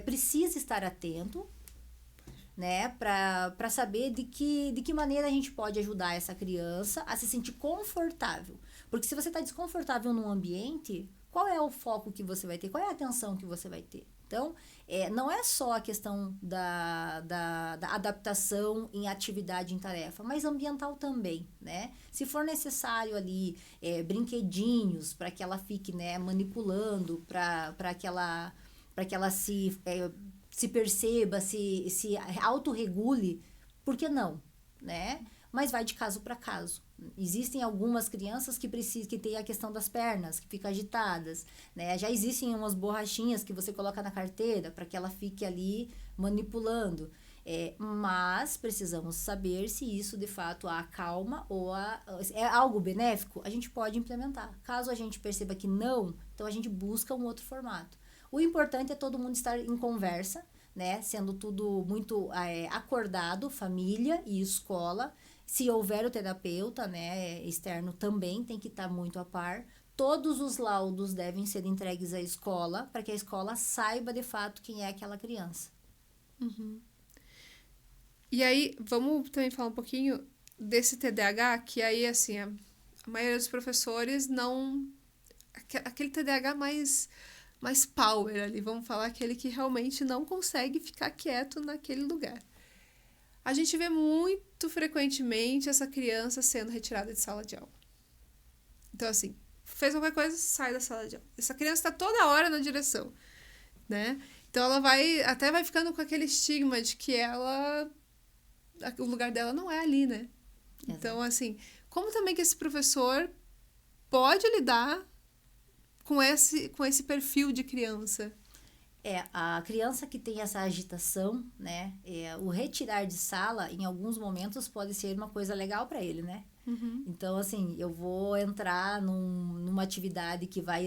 precisa estar atento, né, para saber de que maneira a gente pode ajudar essa criança a se sentir confortável. Porque se você está desconfortável num ambiente, qual é o foco que você vai ter? Qual é a atenção que você vai ter? Então, não é só a questão da adaptação em atividade, em tarefa, mas ambiental também, né? Se for necessário ali brinquedinhos para que ela fique, né, manipulando, para que ela se perceba, se autorregule, por que não, né? mas vai de caso para caso. Existem algumas crianças que precisam, que tem a questão das pernas, que ficam agitadas, né? Já existem umas borrachinhas que você coloca na carteira para que ela fique ali manipulando. Mas precisamos saber se isso de fato a acalma ou é algo benéfico, a gente pode implementar. Caso a gente perceba que não, então a gente busca um outro formato. O importante é todo mundo estar em conversa, né? Sendo tudo muito acordado, família e escola. Se houver o terapeuta, né, externo também tem que estar muito a par. Todos os laudos devem ser entregues à escola para que a escola saiba de fato quem é aquela criança. Uhum. E aí, vamos também falar um pouquinho desse TDAH, que aí, assim, a maioria dos professores não... Aquele TDAH mais power ali, vamos falar, aquele que realmente não consegue ficar quieto naquele lugar. A gente vê muito frequentemente essa criança sendo retirada de sala de aula. Então, assim, fez qualquer coisa, sai da sala de aula. Essa criança está toda hora na direção, né? Então, ela vai ficando com aquele estigma de que o lugar dela não é ali, né? Exato. Então, assim, como também que esse professor pode lidar com esse perfil de criança? A criança que tem essa agitação, né? O retirar de sala, em alguns momentos, pode ser uma coisa legal para ele, né? Uhum. Então, assim, eu vou entrar numa atividade que vai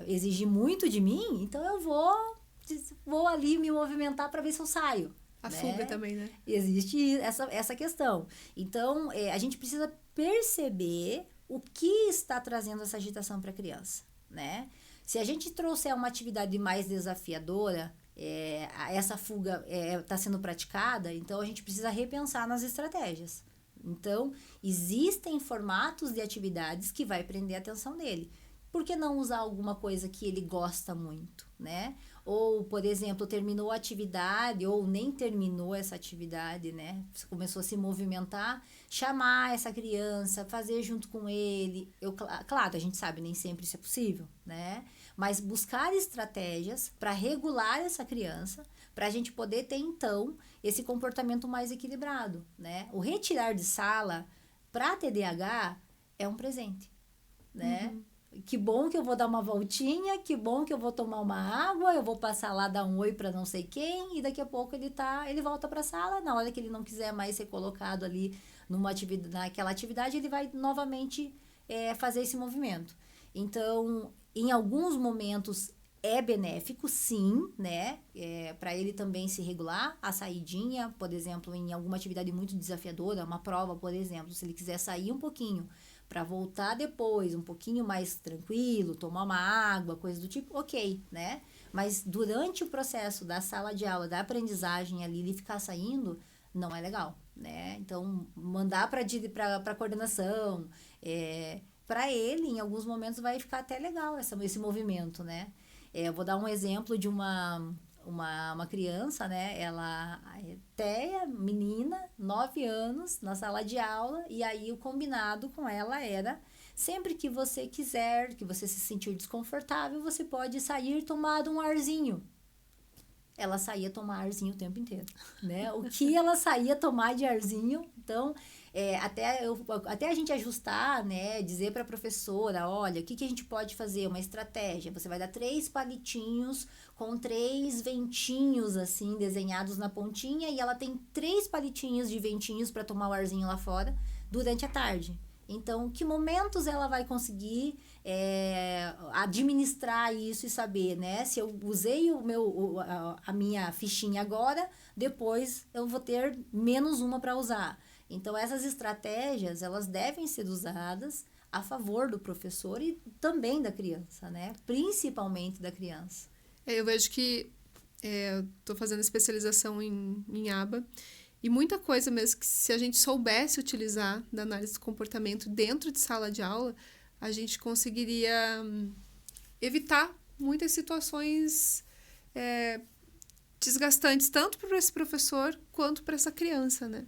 exigir muito de mim, então eu vou ali me movimentar para ver se eu saio. A fuga também, né? Existe essa questão. Então, a gente precisa perceber o que está trazendo essa agitação para a criança, né? Se a gente trouxer uma atividade mais desafiadora, essa fuga está sendo praticada, então a gente precisa repensar nas estratégias. Então, existem formatos de atividades que vai prender a atenção dele. Por que não usar alguma coisa que ele gosta muito, né? Ou, por exemplo, terminou a atividade ou nem terminou essa atividade, né? Você começou a se movimentar, chamar essa criança, fazer junto com ele. Claro, a gente sabe, nem sempre isso é possível, né? Mas buscar estratégias para regular essa criança, para a gente poder ter, então, esse comportamento mais equilibrado, né? O retirar de sala para TDAH é um presente, né? Uhum. Que bom que eu vou dar uma voltinha, que bom que eu vou tomar uma água, eu vou passar lá, dar um oi para não sei quem, e daqui a pouco ele volta para a sala. Na hora que ele não quiser mais ser colocado ali naquela atividade, ele vai novamente fazer esse movimento. Então, em alguns momentos é benéfico, sim, né? Para ele também se regular. A saidinha, por exemplo, em alguma atividade muito desafiadora, uma prova, por exemplo, se ele quiser sair um pouquinho para voltar depois, um pouquinho mais tranquilo, tomar uma água, coisa do tipo, ok, né? Mas durante o processo da sala de aula, da aprendizagem ali, ele ficar saindo, não é legal, né? Então, mandar para coordenação, para ele, em alguns momentos, vai ficar até legal esse movimento, né? Eu vou dar um exemplo de uma criança, né? Ela até menina, 9 anos, na sala de aula, e aí o combinado com ela era: sempre que você quiser, que você se sentir desconfortável, você pode sair e tomar um arzinho. Ela saía tomar arzinho o tempo inteiro, né? O que ela saía tomar de arzinho, então, até a gente ajustar, né? Dizer para a professora, olha, o que a gente pode fazer? Uma estratégia, você vai dar 3 palitinhos com 3 ventinhos, assim, desenhados na pontinha, e ela tem 3 palitinhos de ventinhos para tomar o arzinho lá fora durante a tarde. Então, que momentos ela vai conseguir administrar isso e saber, né? Se eu usei a minha fichinha agora, depois eu vou ter menos uma para usar. Então, essas estratégias, elas devem ser usadas a favor do professor e também da criança, né? Principalmente da criança. Eu vejo que estou fazendo especialização em aba. E muita coisa mesmo que, se a gente soubesse utilizar da análise do comportamento dentro de sala de aula, a gente conseguiria evitar muitas situações desgastantes, tanto para esse professor quanto para essa criança, né?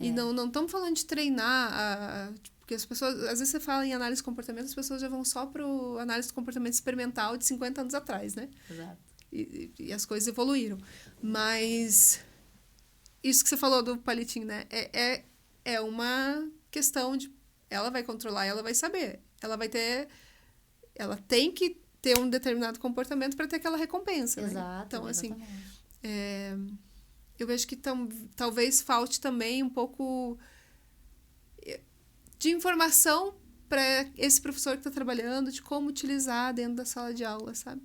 E não estamos falando de treinar, porque as pessoas, às vezes você fala em análise de comportamento, as pessoas já vão só para o análise de comportamento experimental de 50 anos atrás, né? Exato. E as coisas evoluíram. Mas isso que você falou do palitinho, né? é uma questão de... Ela vai controlar, ela vai saber. Ela tem que ter um determinado comportamento para ter aquela recompensa, né? Exato, Então, assim, exatamente. eu vejo que talvez falte também um pouco de informação para esse professor que está trabalhando, de como utilizar dentro da sala de aula, sabe?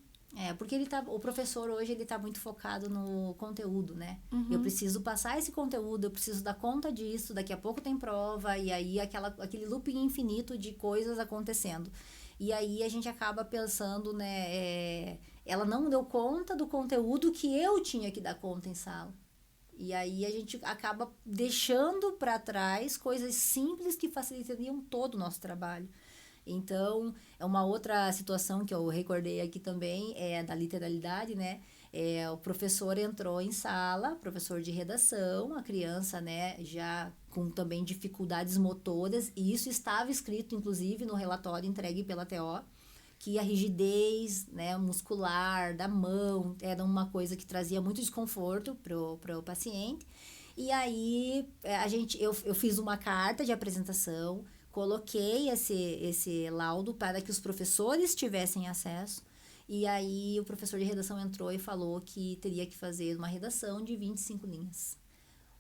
Porque o professor hoje ele tá muito focado no conteúdo, né? Eu preciso passar esse conteúdo, eu preciso dar conta disso, daqui a pouco tem prova, e aí aquele looping infinito de coisas acontecendo. E aí a gente acaba pensando, né? Ela não deu conta do conteúdo que eu tinha que dar conta em sala. E aí a gente acaba deixando para trás coisas simples que facilitariam todo o nosso trabalho. Então, é uma outra situação que eu recordei aqui também, é da literalidade, né? O professor entrou em sala, professor de redação, a criança, né, já com também dificuldades motoras, e isso estava escrito, inclusive, no relatório entregue pela TO, que a rigidez, né, muscular da mão era uma coisa que trazia muito desconforto para o paciente. E aí, eu fiz uma carta de apresentação, coloquei esse laudo para que os professores tivessem acesso. E aí, o professor de redação entrou e falou que teria que fazer uma redação de 25 linhas.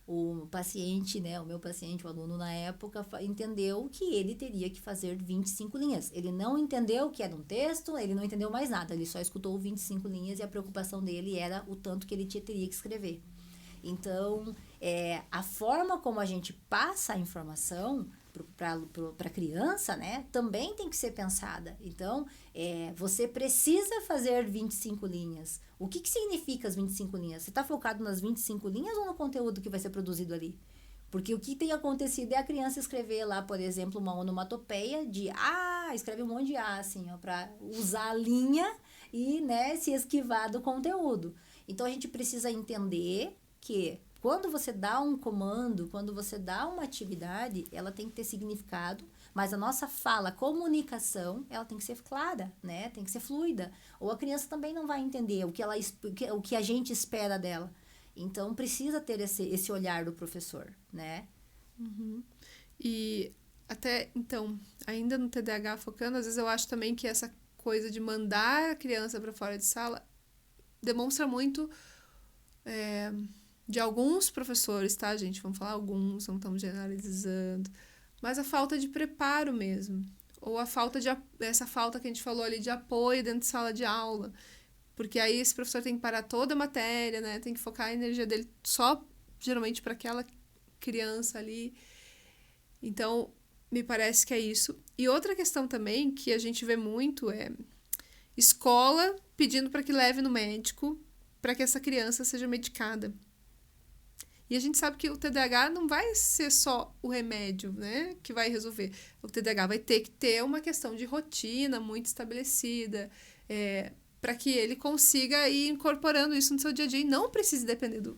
O paciente, né, o meu paciente, o aluno na época, entendeu que ele teria que fazer 25 linhas. Ele não entendeu que era um texto, ele não entendeu mais nada, ele só escutou 25 linhas e a preocupação dele era o tanto que ele teria que escrever. Então, a forma como a gente passa a informação para a criança, né, também tem que ser pensada. Então, você precisa fazer 25 linhas. O que significa as 25 linhas? Você está focado nas 25 linhas ou no conteúdo que vai ser produzido ali? Porque o que tem acontecido é a criança escrever lá, por exemplo, uma onomatopeia de escreve um monte de assim, para usar a linha e, né, se esquivar do conteúdo. Então, a gente precisa entender que quando você dá um comando, quando você dá uma atividade, ela tem que ter significado, mas a nossa fala, comunicação, ela tem que ser clara, né? Tem que ser fluida. Ou a criança também não vai entender o que a gente espera dela. Então, precisa ter esse olhar do professor, né? E até, então, ainda no TDAH focando, às vezes eu acho também que essa coisa de mandar a criança para fora de sala demonstra muito de alguns professores, tá, gente? Vamos falar alguns, não estamos generalizando. Mas a falta de preparo mesmo. Ou essa falta que a gente falou ali de apoio dentro de sala de aula. Porque aí esse professor tem que parar toda a matéria, né? Tem que focar a energia dele só, geralmente, para aquela criança ali. Então, me parece que é isso. E outra questão também que a gente vê muito é escola pedindo para que leve no médico para que essa criança seja medicada. E a gente sabe que o TDAH não vai ser só o remédio, né, que vai resolver. O TDAH vai ter que ter uma questão de rotina muito estabelecida, para que ele consiga ir incorporando isso no seu dia a dia e não precise depender do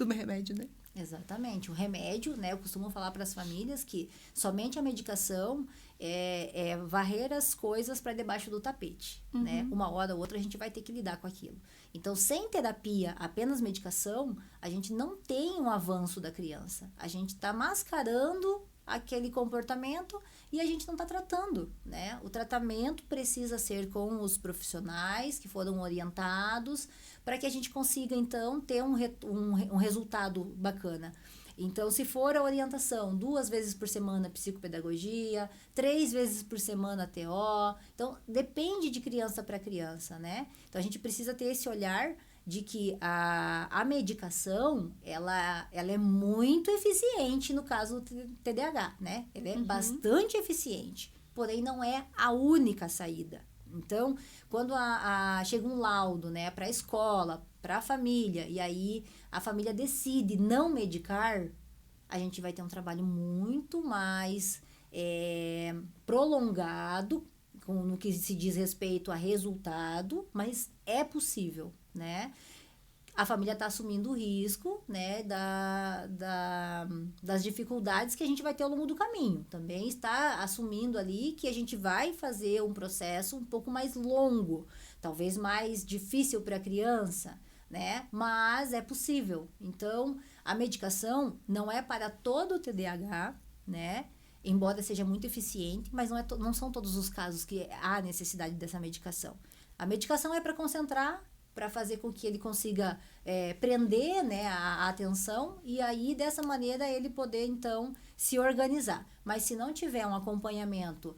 remédio, né? Exatamente. O remédio, né? Eu costumo falar para as famílias que somente a medicação é varrer as coisas para debaixo do tapete, né? Uma hora ou outra a gente vai ter que lidar com aquilo. Então, sem terapia, apenas medicação, a gente não tem um avanço da criança. A gente está mascarando aquele comportamento e a gente não está tratando, né? O tratamento precisa ser com os profissionais que foram orientados para que a gente consiga, então, ter um resultado bacana. Então, se for a orientação 2 vezes por semana psicopedagogia, 3 vezes por semana TO, então depende de criança para criança, né? Então, a gente precisa ter esse olhar de que a medicação, ela é muito eficiente no caso do TDAH, né? Ela é bastante eficiente, porém não é a única saída. Então, quando chega um laudo, né, para a escola, para a família, e aí a família decide não medicar, a gente vai ter um trabalho muito mais prolongado, no que se diz respeito a resultado, mas é possível, né? A família está assumindo o risco, né, das dificuldades que a gente vai ter ao longo do caminho. Também está assumindo ali que a gente vai fazer um processo um pouco mais longo, talvez mais difícil para a criança, né? Mas é possível. Então, a medicação não é para todo o TDAH, né? Embora seja muito eficiente, mas não são todos os casos que há necessidade dessa medicação. A medicação é para concentrar, para fazer com que ele consiga prender, né, a atenção, e aí dessa maneira ele poder então se organizar. Mas se não tiver um acompanhamento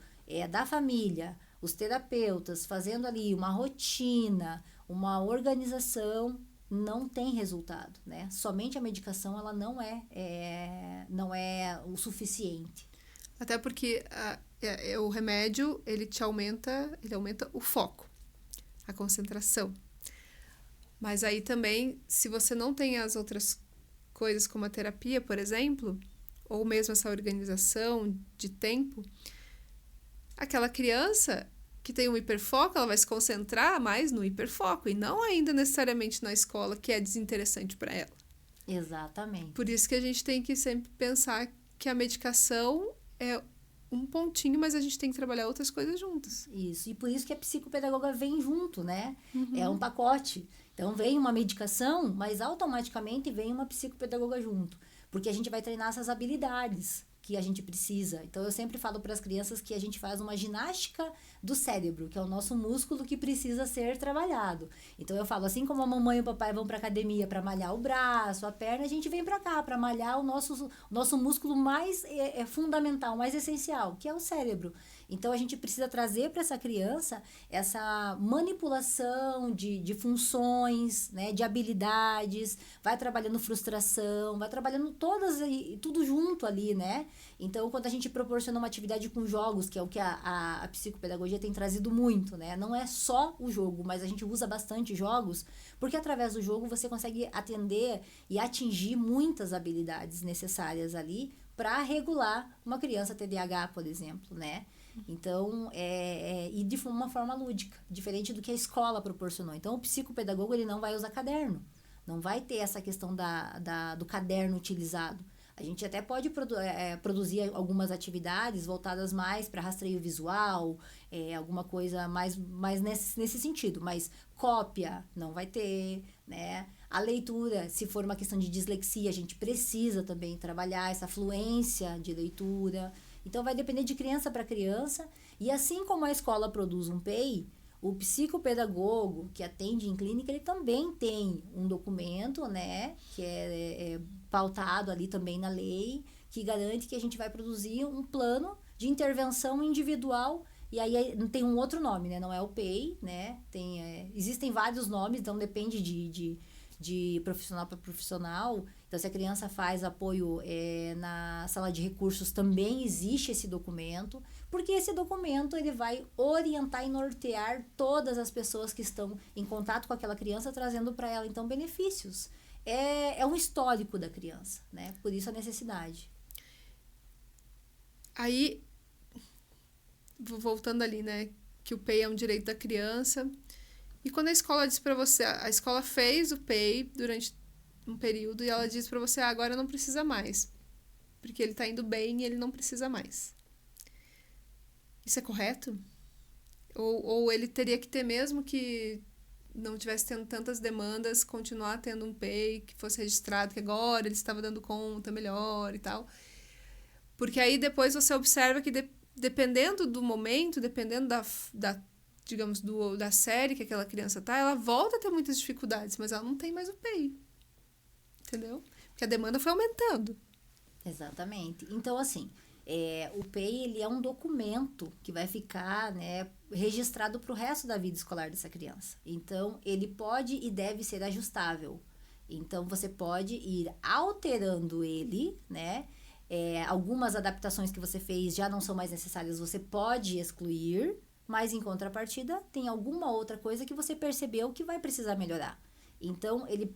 da família, os terapeutas fazendo ali uma rotina, uma organização, não tem resultado, né? Somente a medicação ela não é o suficiente. Até porque o remédio, ele aumenta o foco, a concentração. Mas aí também, se você não tem as outras coisas como a terapia, por exemplo, ou mesmo essa organização de tempo, aquela criança que tem um hiperfoco, ela vai se concentrar mais no hiperfoco e não ainda necessariamente na escola, que é desinteressante para ela. Exatamente. Por isso que a gente tem que sempre pensar que a medicação é um pontinho, mas a gente tem que trabalhar outras coisas juntas. Isso, e por isso que a psicopedagoga vem junto, né? É um pacote. Então, vem uma medicação, mas automaticamente vem uma psicopedagoga junto. Porque a gente vai treinar essas habilidades que a gente precisa. Então, eu sempre falo para as crianças que a gente faz uma ginástica do cérebro, que é o nosso músculo que precisa ser trabalhado. Então, eu falo, assim como a mamãe e o papai vão para academia para malhar o braço, a perna, a gente vem para cá para malhar o nosso músculo mais fundamental, mais essencial, que é o cérebro. Então, a gente precisa trazer para essa criança essa manipulação de funções, né, de habilidades, vai trabalhando frustração, vai trabalhando tudo junto ali, né? Então, quando a gente proporciona uma atividade com jogos, que é o que a psicopedagogia tem trazido muito, né? Não é só o jogo, mas a gente usa bastante jogos, porque através do jogo você consegue atender e atingir muitas habilidades necessárias ali para regular uma criança TDAH, por exemplo, né? Então, e de uma forma lúdica, diferente do que a escola proporcionou. Então, o psicopedagogo ele não vai usar caderno, não vai ter essa questão do caderno utilizado. A gente até pode produzir algumas atividades voltadas mais para rastreio visual, alguma coisa mais nesse sentido, mas cópia não vai ter, né? A leitura, se for uma questão de dislexia, a gente precisa também trabalhar essa fluência de leitura. Então, vai depender de criança para criança. E assim como a escola produz um PEI, o psicopedagogo que atende em clínica, ele também tem um documento, né, que é pautado ali também na lei, que garante que a gente vai produzir um plano de intervenção individual. E aí tem um outro nome, né? Não é o PEI, né? Existem vários nomes, então depende de profissional para profissional. Então, se a criança faz apoio na sala de recursos, também existe esse documento, porque esse documento ele vai orientar e nortear todas as pessoas que estão em contato com aquela criança, trazendo para ela, então, benefícios. É um histórico da criança, né? Por isso a necessidade. Aí, voltando ali, né? Que o PEI é um direito da criança. E quando a escola diz para você, a escola fez o PEI durante um período e ela diz para você, agora não precisa mais, porque ele tá indo bem e ele não precisa mais. Isso é correto? Ou ele teria que ter, mesmo que não tivesse tendo tantas demandas, continuar tendo um PEI que fosse registrado, que agora ele estava dando conta melhor e tal? Porque aí depois você observa que dependendo do momento, dependendo digamos, da série que aquela criança tá, ela volta a ter muitas dificuldades, mas ela não tem mais o PEI. Entendeu? Porque a demanda foi aumentando. Exatamente. Então, assim, o PEI ele é um documento que vai ficar, né, registrado para o resto da vida escolar dessa criança. Então, ele pode e deve ser ajustável. Então, você pode ir alterando ele, né? Algumas adaptações que você fez já não são mais necessárias, você pode excluir, mas em contrapartida, tem alguma outra coisa que você percebeu que vai precisar melhorar. Então, ele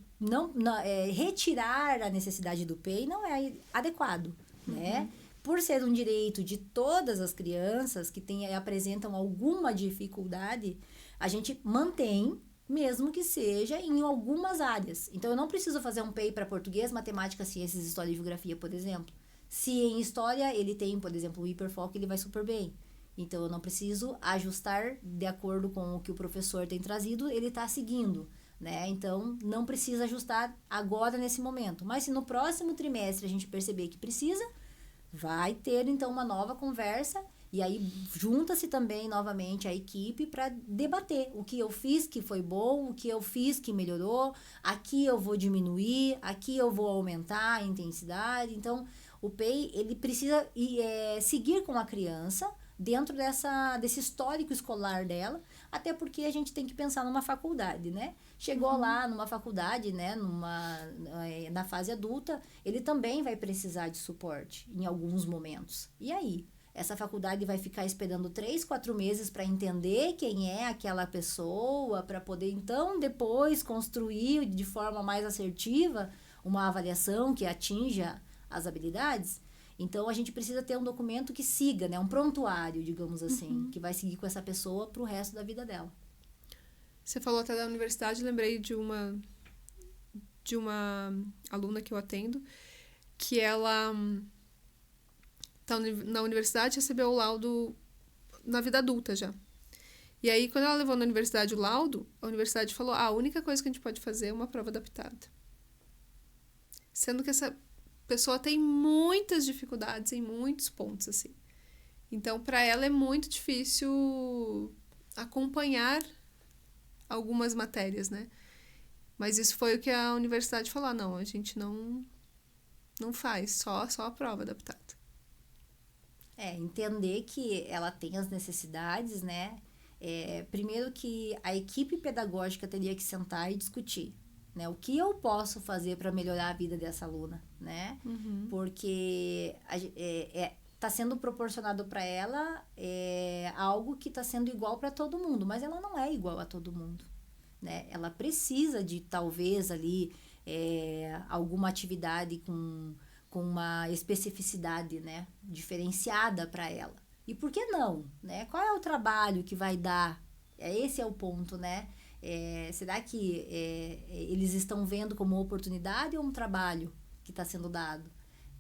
retirar a necessidade do PEI não é adequado, né? Por ser um direito de todas as crianças que apresentam alguma dificuldade, a gente mantém, mesmo que seja em algumas áreas. Então, eu não preciso fazer um PEI para português, matemática, ciências, história e geografia, por exemplo. Se em história ele tem, por exemplo, o hiperfoco, ele vai super bem. Então, eu não preciso ajustar de acordo com o que o professor tem trazido, ele está seguindo, né? Então, não precisa ajustar agora nesse momento. Mas se no próximo trimestre a gente perceber que precisa, Vai ter, então, uma nova conversa e aí junta-se também novamente a equipe para debater o que eu fiz que foi bom, o que eu fiz que melhorou, aqui eu vou diminuir, aqui eu vou aumentar a intensidade. Então, o PEI, ele precisa seguir com a criança dentro desse histórico escolar dela, até porque a gente tem que pensar numa faculdade, né? Chegou lá numa faculdade, né, na fase adulta, ele também vai precisar de suporte em alguns momentos. E aí? Essa faculdade vai ficar esperando 3, 4 meses para entender quem é aquela pessoa, para poder, então, depois construir de forma mais assertiva uma avaliação que atinja as habilidades. Então, a gente precisa ter um documento que siga, né? Um prontuário, digamos assim, que vai seguir com essa pessoa pro resto da vida dela. Você falou até da universidade, lembrei de uma aluna que eu atendo, que ela tá na universidade, recebeu o laudo na vida adulta já. E aí, quando ela levou na universidade o laudo, a universidade falou, a única coisa que a gente pode fazer é uma prova adaptada. Sendo que essa pessoa tem muitas dificuldades em muitos pontos, assim. Então, para ela é muito difícil acompanhar algumas matérias, né? Mas isso foi o que a universidade falou, não, a gente não faz, só a prova adaptada. Entender que ela tem as necessidades, né? Primeiro que a equipe pedagógica teria que sentar e discutir, né? O que eu posso fazer para melhorar a vida dessa aluna, né? Porque está sendo proporcionado para ela algo que está sendo igual para todo mundo, mas ela não é igual a todo mundo, né? Ela precisa de, talvez, ali, alguma atividade com uma especificidade, né, diferenciada para ela. E por que não, né? Qual é o trabalho que vai dar? Esse é o ponto, né? Será que eles estão vendo como oportunidade ou um trabalho que está sendo dado?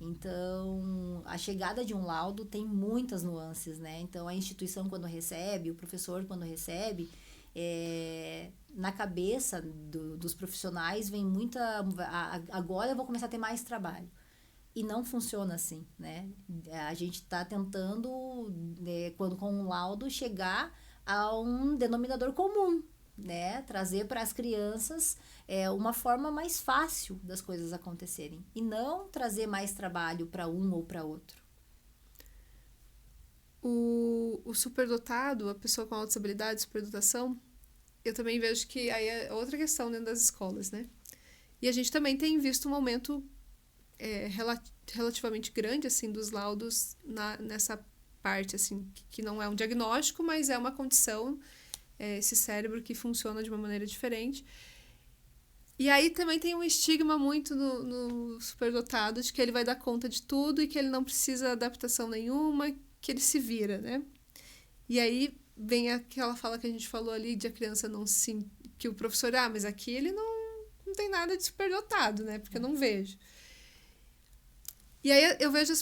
Então, a chegada de um laudo tem muitas nuances, né? Então, a instituição, quando recebe, o professor, quando recebe, na cabeça dos profissionais vem muita... Agora eu vou começar a ter mais trabalho. E não funciona assim, né? A gente está tentando, quando com um laudo, chegar a um denominador comum, né? Trazer para as crianças uma forma mais fácil das coisas acontecerem. E não trazer mais trabalho para um ou para outro. O superdotado, a pessoa com altas habilidades, superdotação, eu também vejo que aí é outra questão dentro das escolas, né? E a gente também tem visto um aumento relativamente grande, assim, dos laudos nessa parte, assim, que não é um diagnóstico, mas é uma condição, esse cérebro que funciona de uma maneira diferente. E aí também tem um estigma muito no superdotado de que ele vai dar conta de tudo e que ele não precisa de adaptação nenhuma, que ele se vira, né? E aí vem aquela fala que a gente falou ali de a criança não se... que o professor, mas aqui ele não tem nada de superdotado, né? Porque eu não vejo. E aí eu vejo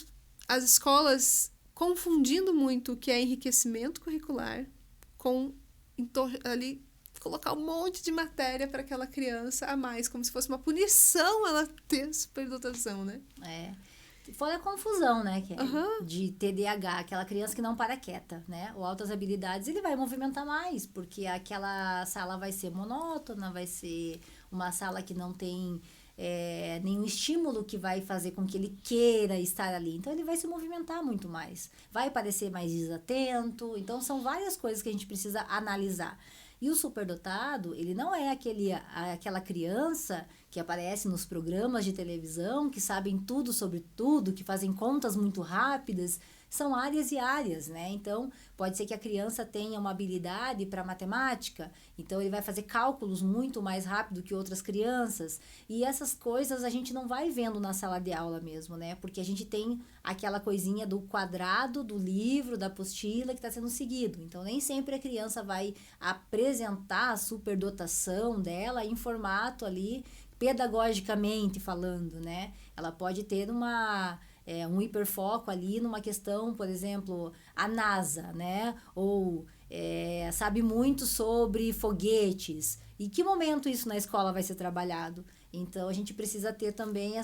as escolas confundindo muito o que é enriquecimento curricular com ali colocar um monte de matéria para aquela criança a mais, como se fosse uma punição ela ter superdotação, né? Fora a confusão, né? Que de TDAH, aquela criança que não para quieta, né? Ou altas habilidades, ele vai movimentar mais, porque aquela sala vai ser monótona, vai ser uma sala que não tem... nenhum estímulo que vai fazer com que ele queira estar ali. Então, ele vai se movimentar muito mais. Vai parecer mais desatento. Então, são várias coisas que a gente precisa analisar. E o superdotado, ele não é aquela criança que aparece nos programas de televisão, que sabem tudo sobre tudo, que fazem contas muito rápidas. São áreas e áreas, né? Então, pode ser que a criança tenha uma habilidade para matemática, então ele vai fazer cálculos muito mais rápido que outras crianças. E essas coisas a gente não vai vendo na sala de aula mesmo, né? Porque a gente tem aquela coisinha do quadrado, do livro, da apostila que está sendo seguido. Então, nem sempre a criança vai apresentar a superdotação dela em formato ali, pedagogicamente falando, né? Ela pode ter um hiperfoco ali numa questão, por exemplo, a NASA, né? Ou sabe muito sobre foguetes. E que momento isso na escola vai ser trabalhado? Então, a gente precisa ter também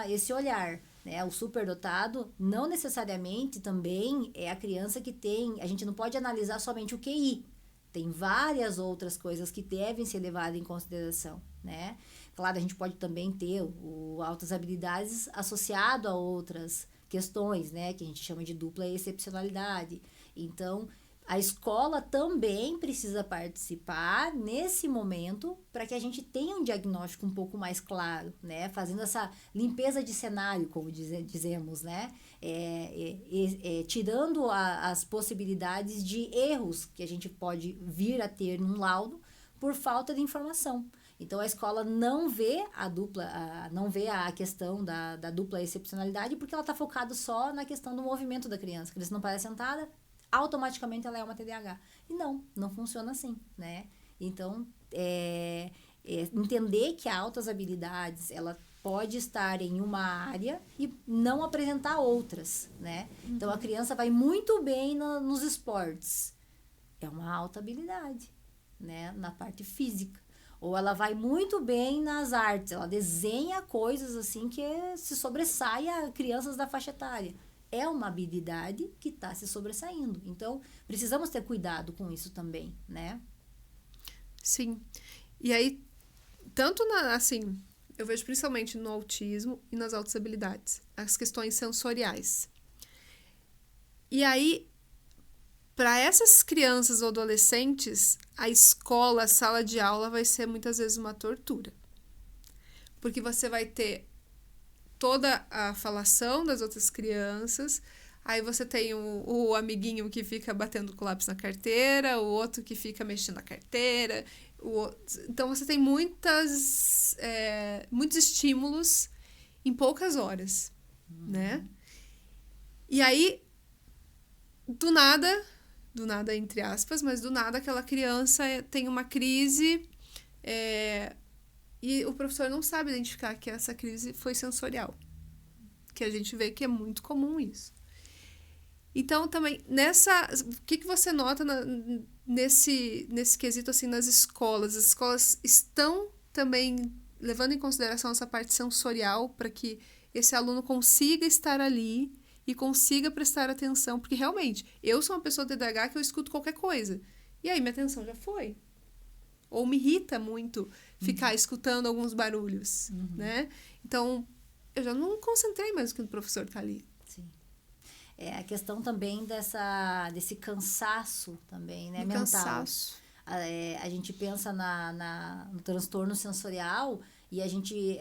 esse olhar. né? O superdotado não necessariamente também é a criança que tem... A gente não pode analisar somente o QI. Tem várias outras coisas que devem ser levadas em consideração, né? Claro, a gente pode também ter o altas habilidades associado a outras questões, né? Que a gente chama de dupla excepcionalidade. Então, a escola também precisa participar nesse momento para que a gente tenha um diagnóstico um pouco mais claro, né? Fazendo essa limpeza de cenário, como dizemos, né? Tirando as possibilidades de erros que a gente pode vir a ter num laudo por falta de informação. Então, a escola não vê não vê a questão da dupla excepcionalidade porque ela está focada só na questão do movimento da criança. A criança não parece sentada, automaticamente ela é uma TDAH. E não funciona assim, né? Então, entender que altas habilidades, ela pode estar em uma área e não apresentar outras, né? Então, a criança vai muito bem nos esportes. É uma alta habilidade, né? Na parte física. Ou ela vai muito bem nas artes, ela desenha coisas assim que se sobressai a crianças da faixa etária. É uma habilidade que está se sobressaindo. Então, precisamos ter cuidado com isso também, né? Sim. E aí, assim, eu vejo principalmente no autismo e nas altas habilidades, as questões sensoriais. E aí, para essas crianças ou adolescentes, a escola, a sala de aula vai ser muitas vezes uma tortura. Porque você vai ter toda a falação das outras crianças, aí você tem o amiguinho que fica batendo com o lápis na carteira, o outro que fica mexendo na carteira. Então, você tem muitos estímulos em poucas horas, né? E aí, do nada, entre aspas, mas do nada aquela criança tem uma crise e o professor não sabe identificar que essa crise foi sensorial. Que a gente vê que é muito comum isso. Então, também, o que você nota nesse quesito, assim, nas escolas? As escolas estão também levando em consideração essa parte sensorial para que esse aluno consiga estar ali e consiga prestar atenção, porque realmente, eu sou uma pessoa TDAH que eu escuto qualquer coisa, e aí minha atenção já foi. Ou me irrita muito ficar escutando alguns barulhos, né? Então, eu já não concentrei mais no que o professor está ali. Sim. A questão também desse cansaço também, né? Mental. Cansaço. A gente pensa no transtorno sensorial e a gente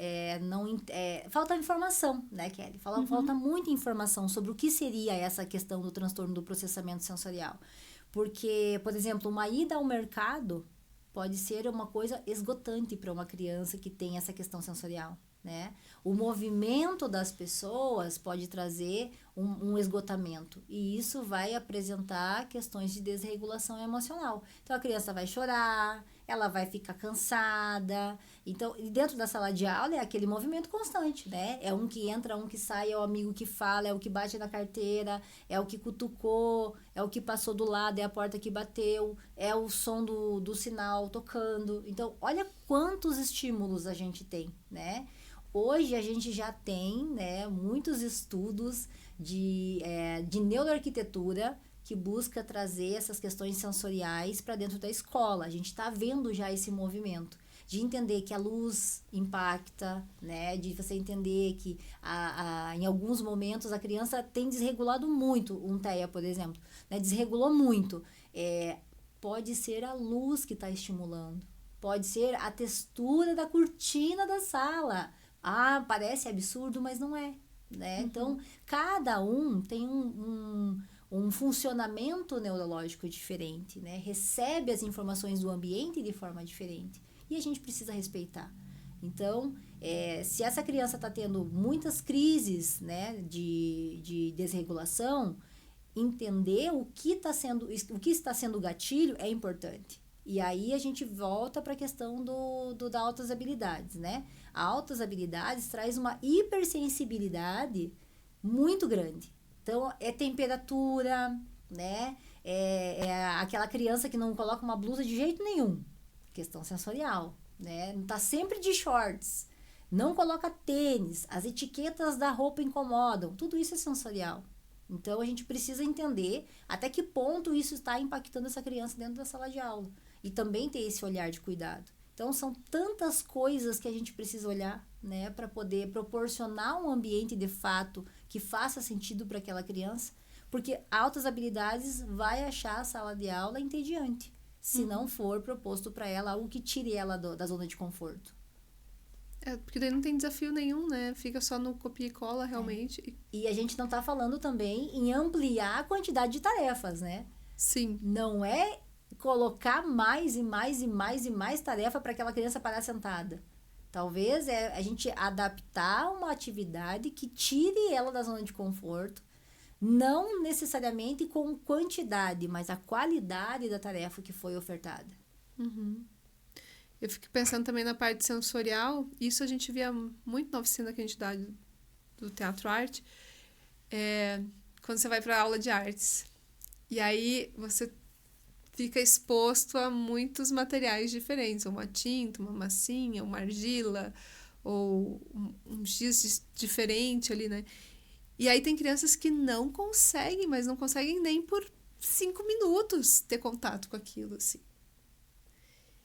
falta informação, né, Kelly? Falta muita informação sobre o que seria essa questão do transtorno do processamento sensorial. Porque, por exemplo, uma ida ao mercado pode ser uma coisa esgotante para uma criança que tem essa questão sensorial, né? O movimento das pessoas pode trazer um esgotamento e isso vai apresentar questões de desregulação emocional. Então, a criança vai chorar, ela vai ficar cansada. Então, dentro da sala de aula é aquele movimento constante, né? É um que entra, um que sai, é o amigo que fala, é o que bate na carteira, é o que cutucou, é o que passou do lado, é a porta que bateu, é o som do sinal tocando. Então, olha quantos estímulos a gente tem, né? Hoje a gente já tem, né, muitos estudos de neuroarquitetura que busca trazer essas questões sensoriais para dentro da escola. A gente está vendo já esse movimento de entender que a luz impacta, né, de você entender que em alguns momentos a criança tem desregulado muito, um TEA, por exemplo, né, desregulou muito. Pode ser a luz que está estimulando, pode ser a textura da cortina da sala. Parece absurdo, mas não é, né? Então, cada um tem um funcionamento neurológico diferente, né? Recebe as informações do ambiente de forma diferente e a gente precisa respeitar. Então, se essa criança está tendo muitas crises, né, de desregulação, entender o que está sendo gatilho é importante. E aí a gente volta para a questão da altas habilidades, né? A altas habilidades traz uma hipersensibilidade muito grande. Então, é temperatura, né? É aquela criança que não coloca uma blusa de jeito nenhum. Questão sensorial, né? Não tá sempre de shorts. não coloca tênis, as etiquetas da roupa incomodam, tudo isso é sensorial. Então, a gente precisa entender até que ponto isso está impactando essa criança dentro da sala de aula. E também ter esse olhar de cuidado. Então, são tantas coisas que a gente precisa olhar, né, para poder proporcionar um ambiente de fato que faça sentido para aquela criança, porque altas habilidades vai achar a sala de aula entediante, se não for proposto para ela algo que tire ela da zona de conforto. Porque daí não tem desafio nenhum, né? Fica só no copia e cola, realmente. E a gente não está falando também em ampliar a quantidade de tarefas, né? Sim. Não é colocar mais e mais e mais e mais tarefa para aquela criança parar sentada. Talvez é a gente adaptar uma atividade que tire ela da zona de conforto, não necessariamente com quantidade, mas a qualidade da tarefa que foi ofertada. Eu fico pensando também na parte sensorial. Isso a gente via muito na oficina que a gente dá do Teatro Arte. Quando você vai para aula de artes. E aí você fica exposto a muitos materiais diferentes. Uma tinta, uma massinha, uma argila, ou um giz diferente ali, né? E aí tem crianças que não conseguem, mas não conseguem nem por 5 minutos ter contato com aquilo, assim.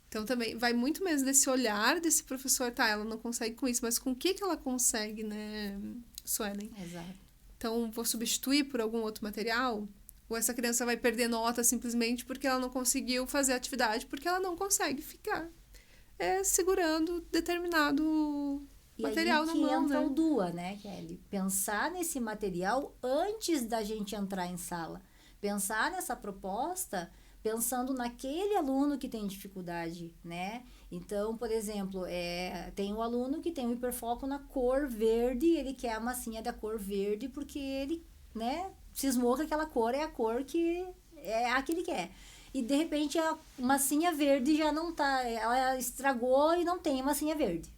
Então, também vai muito mesmo desse olhar desse professor, tá, ela não consegue com isso, mas com o que ela consegue, né, Suelen? Exato. Então, vou substituir por algum outro material? Ou essa criança vai perder nota simplesmente porque ela não conseguiu fazer a atividade, porque ela não consegue ficar segurando determinado material na mão, E aí que entra né? o DUA, né, Kelly? Pensar nesse material antes da gente entrar em sala. Pensar nessa proposta pensando naquele aluno que tem dificuldade, né? Então, por exemplo, tem um aluno que tem um hiperfoco na cor verde, ele quer a massinha da cor verde porque ele, né, cismou que aquela cor é a cor que é a que ele quer. E, de repente, a massinha verde já não tá, ela estragou e não tem massinha verde.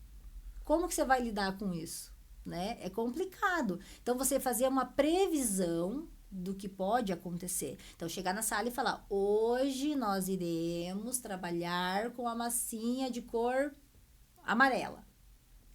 Como que você vai lidar com isso? Né? É complicado. Então, você fazer uma previsão do que pode acontecer. Então, chegar na sala e falar, hoje nós iremos trabalhar com a massinha de cor amarela.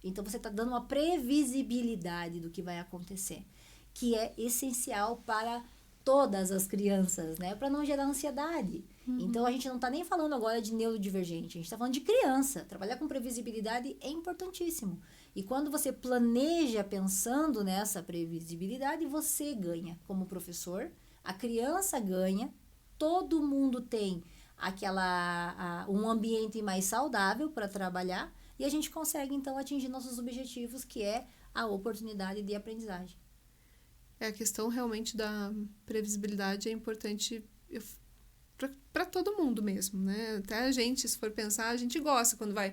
Então, você está dando uma previsibilidade do que vai acontecer, que é essencial para todas as crianças, né? Para não gerar ansiedade. Então, a gente não está nem falando agora de neurodivergente, a gente está falando de criança. Trabalhar com previsibilidade é importantíssimo. E quando você planeja pensando nessa previsibilidade, você ganha como professor, a criança ganha, todo mundo tem um ambiente mais saudável para trabalhar e a gente consegue, então, atingir nossos objetivos, que é a oportunidade de aprendizagem. A questão realmente da previsibilidade é importante para todo mundo mesmo, né? Até a gente, se for pensar, a gente gosta quando vai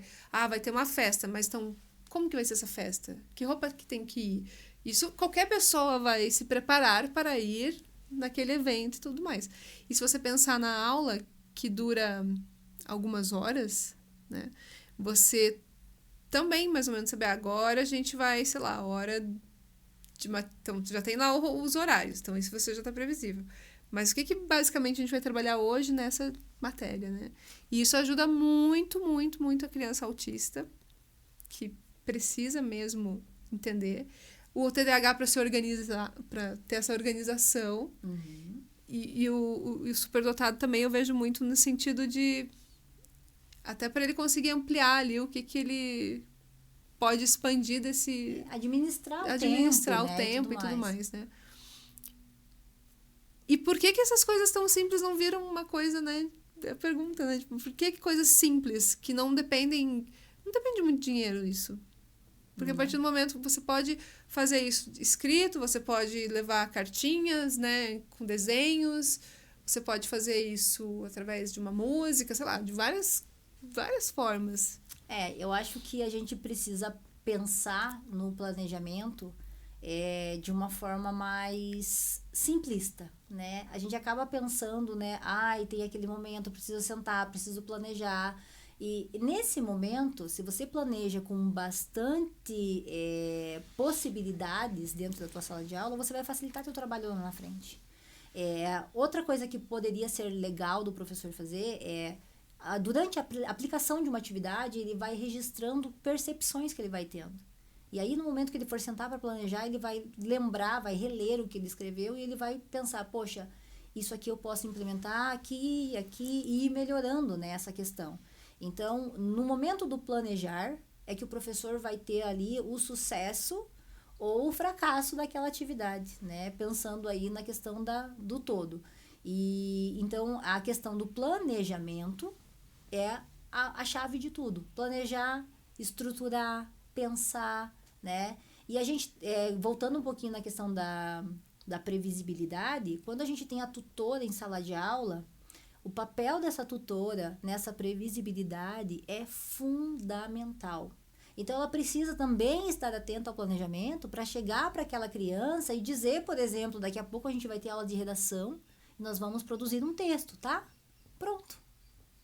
ter uma festa, mas então, como que vai ser essa festa? Que roupa que tem que ir? Isso, qualquer pessoa vai se preparar para ir naquele evento e tudo mais. E se você pensar na aula, que dura algumas horas, né? Você também, mais ou menos, saber, agora a gente vai, sei lá, hora então, já tem lá os horários, então isso você já está previsível. Mas o que basicamente a gente vai trabalhar hoje nessa matéria, né? E isso ajuda muito, muito, muito a criança autista, que precisa mesmo entender. O TDAH para se organizar, para ter essa organização. E o superdotado também eu vejo muito no sentido de até para ele conseguir ampliar ali o que ele pode expandir desse... Administrar o tempo e tudo mais, né? E por que essas coisas tão simples não viram uma coisa, né? É a pergunta, né? Tipo, por que coisas simples que não dependem... Não depende muito de dinheiro isso. Porque a partir do momento que você pode fazer isso escrito, você pode levar cartinhas, né? Com desenhos, você pode fazer isso através de uma música, sei lá, de várias formas. Eu acho que a gente precisa pensar no planejamento de uma forma mais simplista, né? A gente acaba pensando, né? Tem aquele momento, preciso sentar, preciso planejar. E nesse momento, se você planeja com bastante possibilidades dentro da tua sala de aula, você vai facilitar teu trabalho lá na frente. Outra coisa que poderia ser legal do professor fazer durante a aplicação de uma atividade, ele vai registrando percepções que ele vai tendo. E aí, no momento que ele for sentar para planejar, ele vai lembrar, vai reler o que ele escreveu e ele vai pensar, poxa, isso aqui eu posso implementar aqui, aqui e ir melhorando, né, essa questão. Então, no momento do planejar, é que o professor vai ter ali o sucesso ou o fracasso daquela atividade, né, pensando aí na questão do todo. E então, a questão do planejamento é a chave de tudo. Planejar, estruturar, pensar, né? E a gente, voltando um pouquinho na questão da previsibilidade, quando a gente tem a tutora em sala de aula, o papel dessa tutora nessa previsibilidade é fundamental. Então, ela precisa também estar atenta ao planejamento para chegar para aquela criança e dizer, por exemplo, daqui a pouco a gente vai ter aula de redação e nós vamos produzir um texto, tá? Pronto.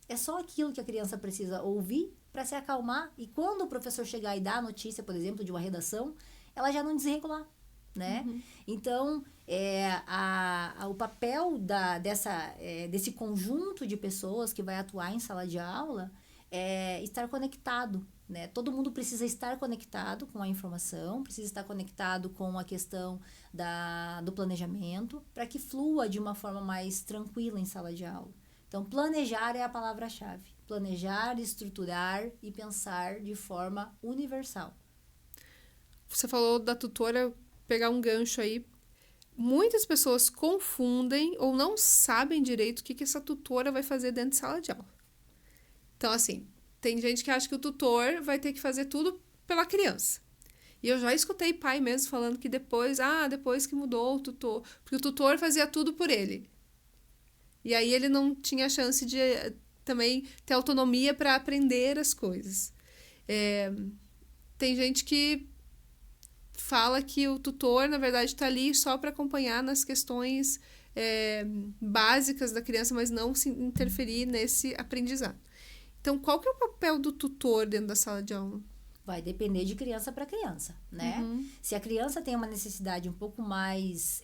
É só aquilo que a criança precisa ouvir para se acalmar. E quando o professor chegar e dar a notícia, por exemplo, de uma redação, ela já não desregular, né? Uhum. Então, o papel desse conjunto de pessoas que vai atuar em sala de aula é estar conectado, né? Todo mundo precisa estar conectado com a informação, precisa estar conectado com a questão do planejamento, para que flua de uma forma mais tranquila em sala de aula. Então, planejar é a palavra-chave. Planejar, estruturar e pensar de forma universal. Você falou da tutora, pegar um gancho aí. Muitas pessoas confundem ou não sabem direito o que essa tutora vai fazer dentro de sala de aula. Então, assim, tem gente que acha que o tutor vai ter que fazer tudo pela criança. E eu já escutei pai mesmo falando que depois que mudou o tutor, porque o tutor fazia tudo por ele. E aí ele não tinha chance de também ter autonomia para aprender as coisas. Tem gente que fala que o tutor, na verdade, está ali só para acompanhar nas questões básicas da criança, mas não se interferir nesse aprendizado. Então, qual que é o papel do tutor dentro da sala de aula? Vai depender de criança para criança, né? Uhum. Se a criança tem uma necessidade um pouco mais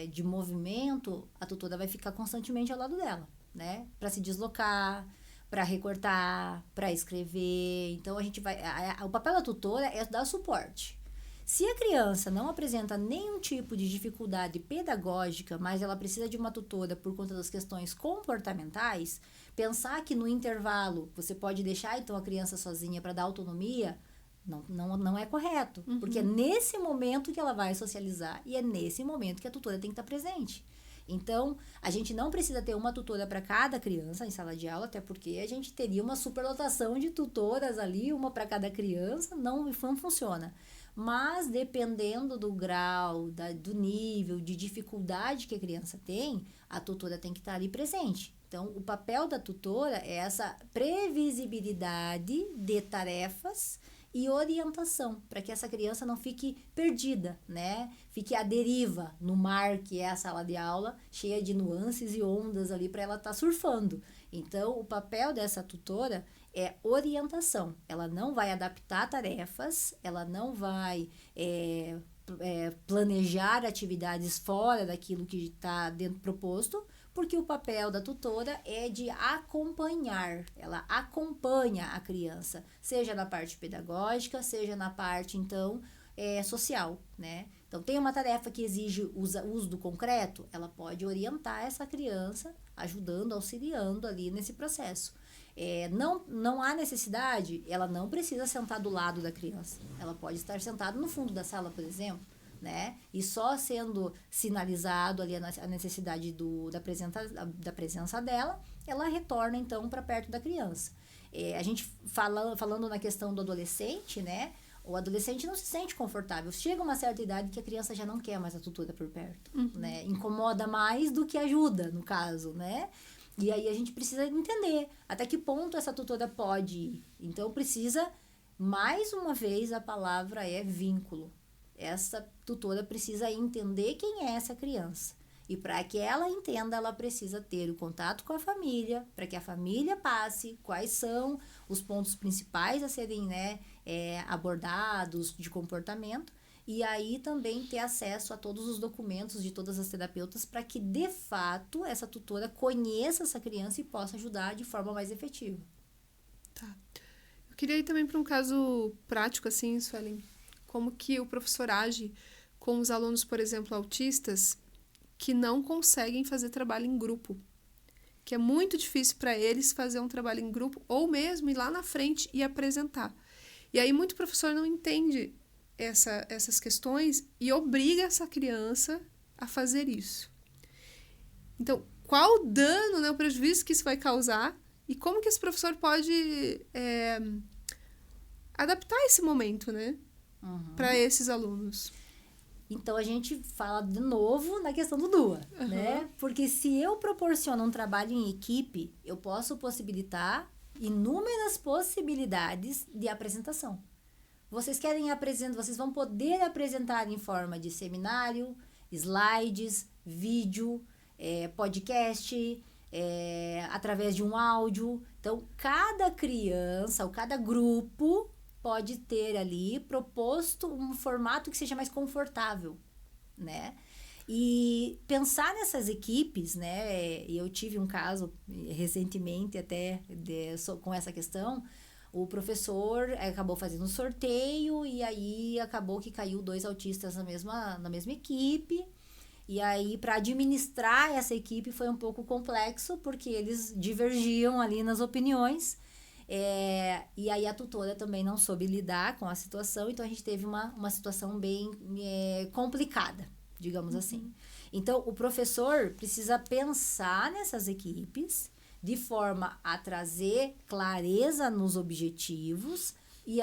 de movimento, a tutora vai ficar constantemente ao lado dela, né? Para se deslocar, para recortar, para escrever. Então, o papel da tutora é dar suporte. Se a criança não apresenta nenhum tipo de dificuldade pedagógica, mas ela precisa de uma tutora por conta das questões comportamentais, pensar que no intervalo você pode deixar então a criança sozinha para dar autonomia, não é correto. Uhum. Porque é nesse momento que ela vai socializar e é nesse momento que a tutora tem que estar presente. Então, a gente não precisa ter uma tutora para cada criança em sala de aula, até porque a gente teria uma superlotação de tutoras ali, uma para cada criança, não funciona. Mas, dependendo do grau, do nível de dificuldade que a criança tem, a tutora tem que estar ali presente. Então, o papel da tutora é essa previsibilidade de tarefas e orientação, para que essa criança não fique perdida, né? Fique à deriva no mar, que é a sala de aula, cheia de nuances e ondas ali para ela estar surfando. Então, o papel dessa tutora é orientação. Ela não vai adaptar tarefas, ela não vai planejar atividades fora daquilo que está dentro proposto, porque o papel da tutora é de acompanhar. Ela acompanha a criança, seja na parte pedagógica, seja na parte, então, social, né? Então, tem uma tarefa que exige o uso do concreto, ela pode orientar essa criança, ajudando, auxiliando ali nesse processo. Não há necessidade, ela não precisa sentar do lado da criança. Ela pode estar sentada no fundo da sala, por exemplo, né? E só sendo sinalizado ali a necessidade da presença dela, ela retorna, então, para perto da criança. A gente falando na questão do adolescente, né? O adolescente não se sente confortável. Chega uma certa idade que a criança já não quer mais a tutora por perto, né? Incomoda mais do que ajuda, no caso, né? E aí a gente precisa entender até que ponto essa tutora pode ir. Então, precisa, mais uma vez, a palavra é vínculo. Essa tutora precisa entender quem é essa criança. E para que ela entenda, ela precisa ter o contato com a família, para que a família passe quais são os pontos principais a serem, né, abordados de comportamento. E aí também ter acesso a todos os documentos de todas as terapeutas para que, de fato, essa tutora conheça essa criança e possa ajudar de forma mais efetiva. Tá. Eu queria ir também para um caso prático, assim, Suelen. como que o professor age com os alunos, por exemplo, autistas, que não conseguem fazer trabalho em grupo. Que é muito difícil para eles fazer um trabalho em grupo, ou mesmo ir lá na frente e apresentar. E aí muito professor não entende essas questões e obriga essa criança a fazer isso. Então, qual o dano, né, o prejuízo que isso vai causar e como que esse professor pode adaptar esse momento, né, para esses alunos? Então, a gente fala de novo na questão do DUA, né? Porque se eu proporciono um trabalho em equipe, eu posso possibilitar inúmeras possibilidades de apresentação. Vocês querem apresentar, vocês vão poder apresentar em forma de seminário, slides, vídeo, podcast, através de um áudio. Então, cada criança ou cada grupo pode ter ali proposto um formato que seja mais confortável, né? E pensar nessas equipes, né? Eu tive um caso recentemente até com essa questão. O professor acabou fazendo um sorteio e aí acabou que caiu 2 autistas na mesma equipe. E aí, para administrar essa equipe foi um pouco complexo, porque eles divergiam ali nas opiniões. E aí a tutora também não soube lidar com a situação, então a gente teve uma situação bem complicada, digamos assim. Então, o professor precisa pensar nessas equipes de forma a trazer clareza nos objetivos e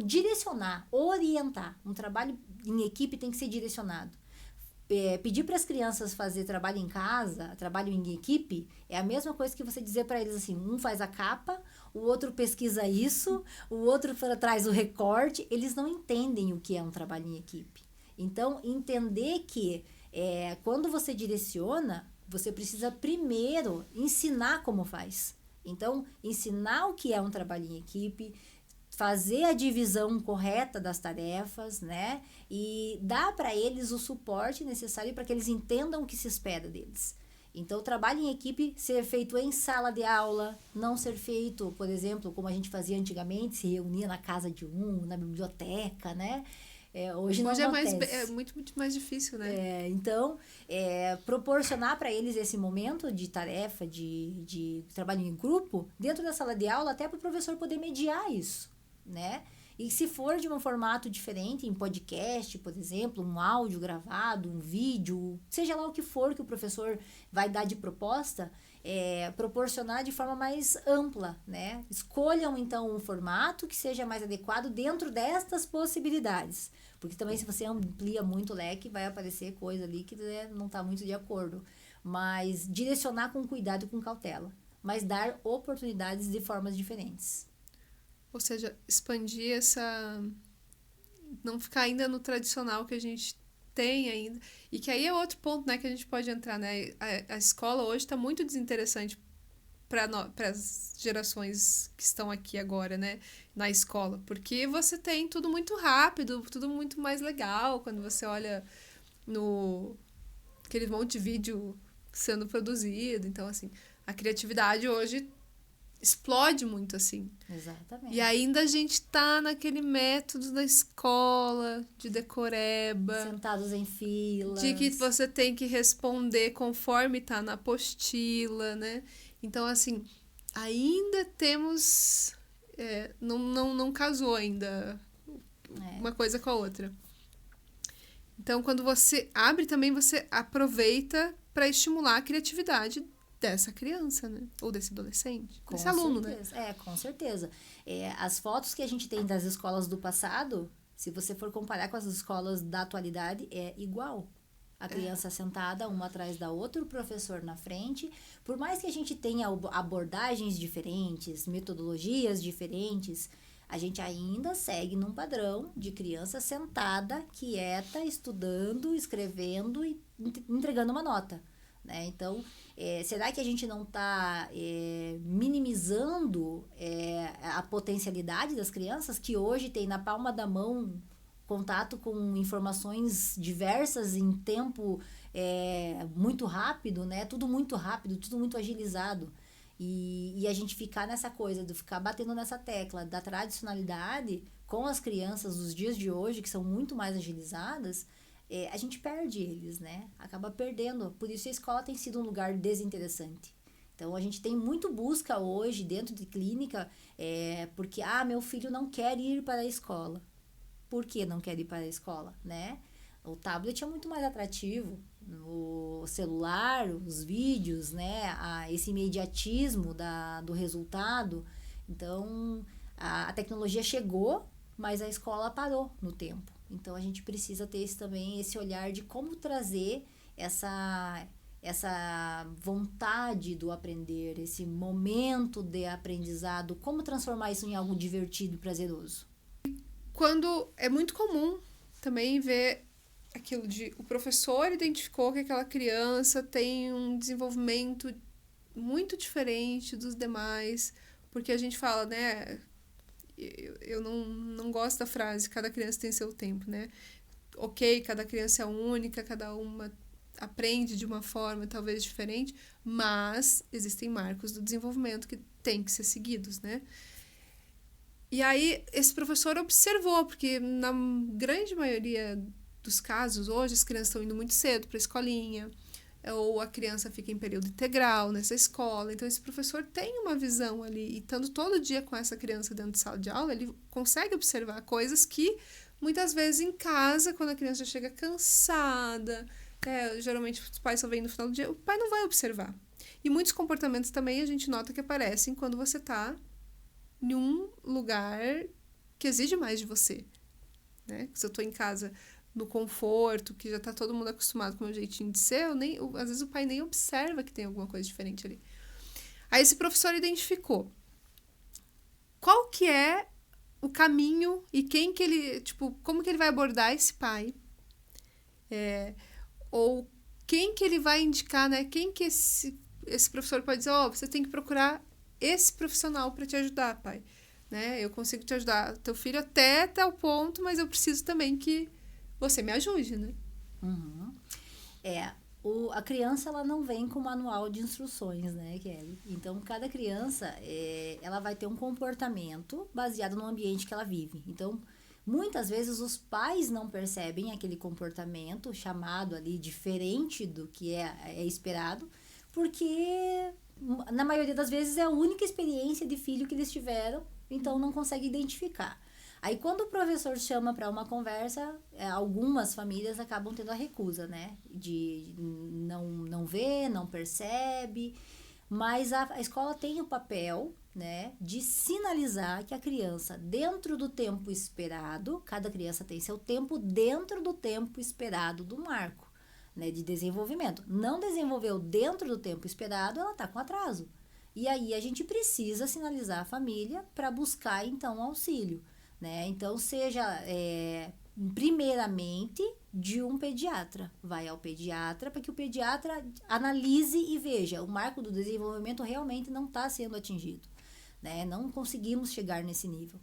direcionar, orientar. Um trabalho em equipe tem que ser direcionado. Pedir para as crianças fazer trabalho em casa, trabalho em equipe, é a mesma coisa que você dizer para eles assim, um faz a capa, o outro pesquisa isso, o outro traz o recorte. Eles não entendem o que é um trabalho em equipe. Então, entender que quando você direciona, você precisa primeiro ensinar como faz. Então, ensinar o que é um trabalho em equipe, fazer a divisão correta das tarefas, né? E dar para eles o suporte necessário para que eles entendam o que se espera deles. Então, o trabalho em equipe ser feito em sala de aula, não ser feito, por exemplo, como a gente fazia antigamente, se reunia na casa de na biblioteca, né? Hoje não acontece. É muito, muito mais difícil, né? Então, proporcionar para eles esse momento de tarefa, de trabalho em grupo, dentro da sala de aula, até para o professor poder mediar isso, né? E se for de um formato diferente, em podcast, por exemplo, um áudio gravado, um vídeo, seja lá o que for que o professor vai dar de proposta, proporcionar de forma mais ampla, né? Escolham, então, um formato que seja mais adequado dentro destas possibilidades. Porque também, se você amplia muito o leque, vai aparecer coisa ali que não está muito de acordo. Mas direcionar com cuidado e com cautela. Mas dar oportunidades de formas diferentes. Ou seja, expandir essa... Não ficar ainda no tradicional que a gente tem ainda. E que aí é outro ponto, né, que a gente pode entrar, né? A escola hoje está muito desinteressante para as gerações que estão aqui agora, né, na escola. Porque você tem tudo muito rápido, tudo muito mais legal. Quando você olha aquele monte de vídeo sendo produzido. Então, assim, a criatividade hoje explode muito, assim. Exatamente. E ainda a gente tá naquele método da escola, de decoreba. Sentados em filas. De que você tem que responder conforme tá na apostila, né? Então, assim, ainda temos... não casou ainda uma coisa com a outra. Então, quando você abre também, você aproveita para estimular a criatividade dessa criança, né? Ou desse adolescente, desse aluno, certeza. né? Com certeza. As fotos que a gente tem das escolas do passado, se você for comparar com as escolas da atualidade, é igual. A criança sentada, uma atrás da outra, o professor na frente. Por mais que a gente tenha abordagens diferentes, metodologias diferentes, a gente ainda segue num padrão de criança sentada, quieta, estudando, escrevendo e entregando uma nota. Né? Então, será que a gente não está minimizando a potencialidade das crianças que hoje tem na palma da mão contato com informações diversas em tempo muito rápido, né? Tudo muito rápido, tudo muito agilizado. E a gente ficar nessa coisa, de ficar batendo nessa tecla da tradicionalidade com as crianças dos dias de hoje, que são muito mais agilizadas, a gente perde eles, né? Acaba perdendo. Por isso a escola tem sido um lugar desinteressante. Então, a gente tem muito busca hoje dentro de clínica, porque, meu filho não quer ir para a escola. Por que não quer ir para a escola, né? O tablet é muito mais atrativo, o celular, os vídeos, né? Esse imediatismo do resultado. Então, a tecnologia chegou, mas a escola parou no tempo. Então, a gente precisa ter também esse olhar de como trazer essa vontade do aprender, esse momento de aprendizado, como transformar isso em algo divertido e prazeroso. Quando é muito comum também ver aquilo de o professor identificou que aquela criança tem um desenvolvimento muito diferente dos demais, porque a gente fala, né? Eu não gosto da frase, cada criança tem seu tempo, né? Ok, cada criança é única, cada uma aprende de uma forma talvez diferente, mas existem marcos do desenvolvimento que têm que ser seguidos, né? E aí, esse professor observou, porque na grande maioria dos casos, hoje, as crianças estão indo muito cedo para a escolinha, ou a criança fica em período integral nessa escola. Então, esse professor tem uma visão ali, e estando todo dia com essa criança dentro de sala de aula, ele consegue observar coisas que, muitas vezes, em casa, quando a criança chega cansada, geralmente os pais só vêm no final do dia, o pai não vai observar. E muitos comportamentos também a gente nota que aparecem quando você está em um lugar que exige mais de você, né? Se eu tô em casa no conforto, que já tá todo mundo acostumado com o meu jeitinho de ser, às vezes o pai nem observa que tem alguma coisa diferente ali. Aí esse professor identificou qual que é o caminho e quem que ele, como que ele vai abordar esse pai, ou quem que ele vai indicar, né? Quem que esse professor pode dizer, você tem que procurar esse profissional para te ajudar, pai, né? Eu consigo te ajudar, teu filho até tal ponto, mas eu preciso também que você me ajude, né? Uhum. A criança, ela não vem com manual de instruções, né, Kelly? Então, cada criança, ela vai ter um comportamento baseado no ambiente que ela vive. Então, muitas vezes os pais não percebem aquele comportamento chamado ali diferente do que é esperado, porque na maioria das vezes é a única experiência de filho que eles tiveram, então não consegue identificar. Aí quando o professor chama para uma conversa, algumas famílias acabam tendo a recusa, né? De não ver, não percebe, mas a escola tem o papel, né, de sinalizar que a criança, dentro do tempo esperado, cada criança tem seu tempo dentro do tempo esperado do marco, né, de desenvolvimento. Não desenvolveu dentro do tempo esperado, ela está com atraso. E aí a gente precisa sinalizar a família para buscar, então, auxílio, né? Então, seja primeiramente de um pediatra. Vai ao pediatra para que o pediatra analise e veja, o marco do desenvolvimento realmente não está sendo atingido, né? Não conseguimos chegar nesse nível.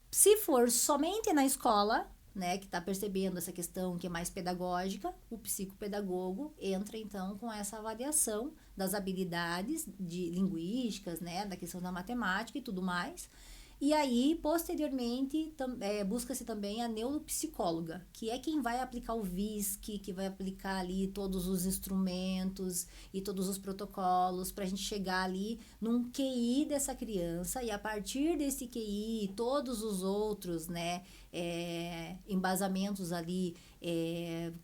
Se for somente na escola, né, que está percebendo essa questão que é mais pedagógica, o psicopedagogo entra então com essa avaliação das habilidades linguísticas, né, da questão da matemática e tudo mais. E aí, posteriormente, busca-se também a neuropsicóloga, que é quem vai aplicar o VISC, que vai aplicar ali todos os instrumentos e todos os protocolos para a gente chegar ali num QI dessa criança, e a partir desse QI, todos os outros, né, embasamentos ali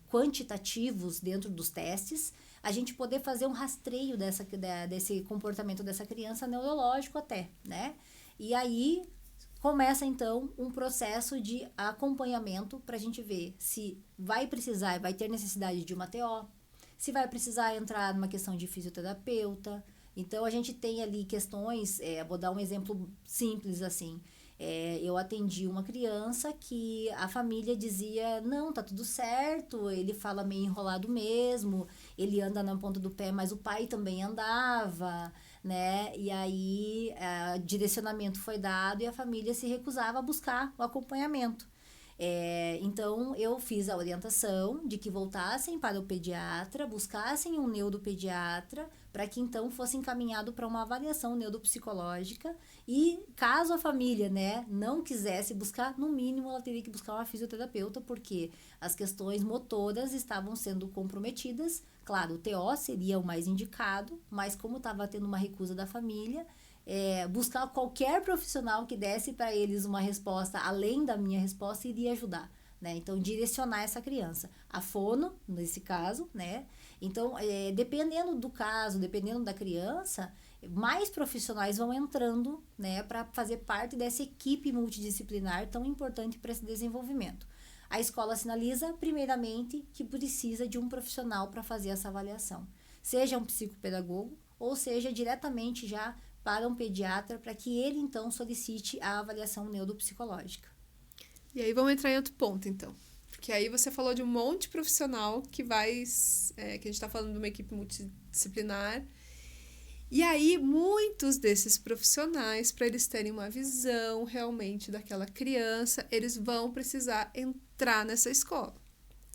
quantitativos dentro dos testes, a gente poder fazer um rastreio desse comportamento dessa criança neurológico até, né? E aí começa então um processo de acompanhamento para a gente ver se vai ter necessidade de uma TO, se vai precisar entrar numa questão de fisioterapeuta. Então a gente tem ali questões, vou dar um exemplo simples assim. Eu atendi uma criança que a família dizia, não, tá tudo certo, ele fala meio enrolado mesmo, ele anda na ponta do pé, mas o pai também andava, né? E aí direcionamento foi dado e a família se recusava a buscar o acompanhamento. Então, eu fiz a orientação de que voltassem para o pediatra, buscassem um neuropediatra, para que então fosse encaminhado para uma avaliação neuropsicológica e caso a família, né, não quisesse buscar, no mínimo ela teria que buscar uma fisioterapeuta, porque as questões motoras estavam sendo comprometidas. Claro, o TO seria o mais indicado, mas como estava tendo uma recusa da família, buscar qualquer profissional que desse para eles uma resposta além da minha resposta iria ajudar, né? Então, direcionar essa criança. A fono, nesse caso, né? Então, dependendo do caso, dependendo da criança, mais profissionais vão entrando, né, para fazer parte dessa equipe multidisciplinar tão importante para esse desenvolvimento. A escola sinaliza, primeiramente, que precisa de um profissional para fazer essa avaliação. Seja um psicopedagogo ou seja diretamente já para um pediatra, para que ele, então, solicite a avaliação neuropsicológica. E aí vamos entrar em outro ponto, então. Porque aí você falou de um monte de profissional que vai... que a gente está falando de uma equipe multidisciplinar. E aí, muitos desses profissionais, para eles terem uma visão realmente daquela criança, eles vão precisar entrar nessa escola.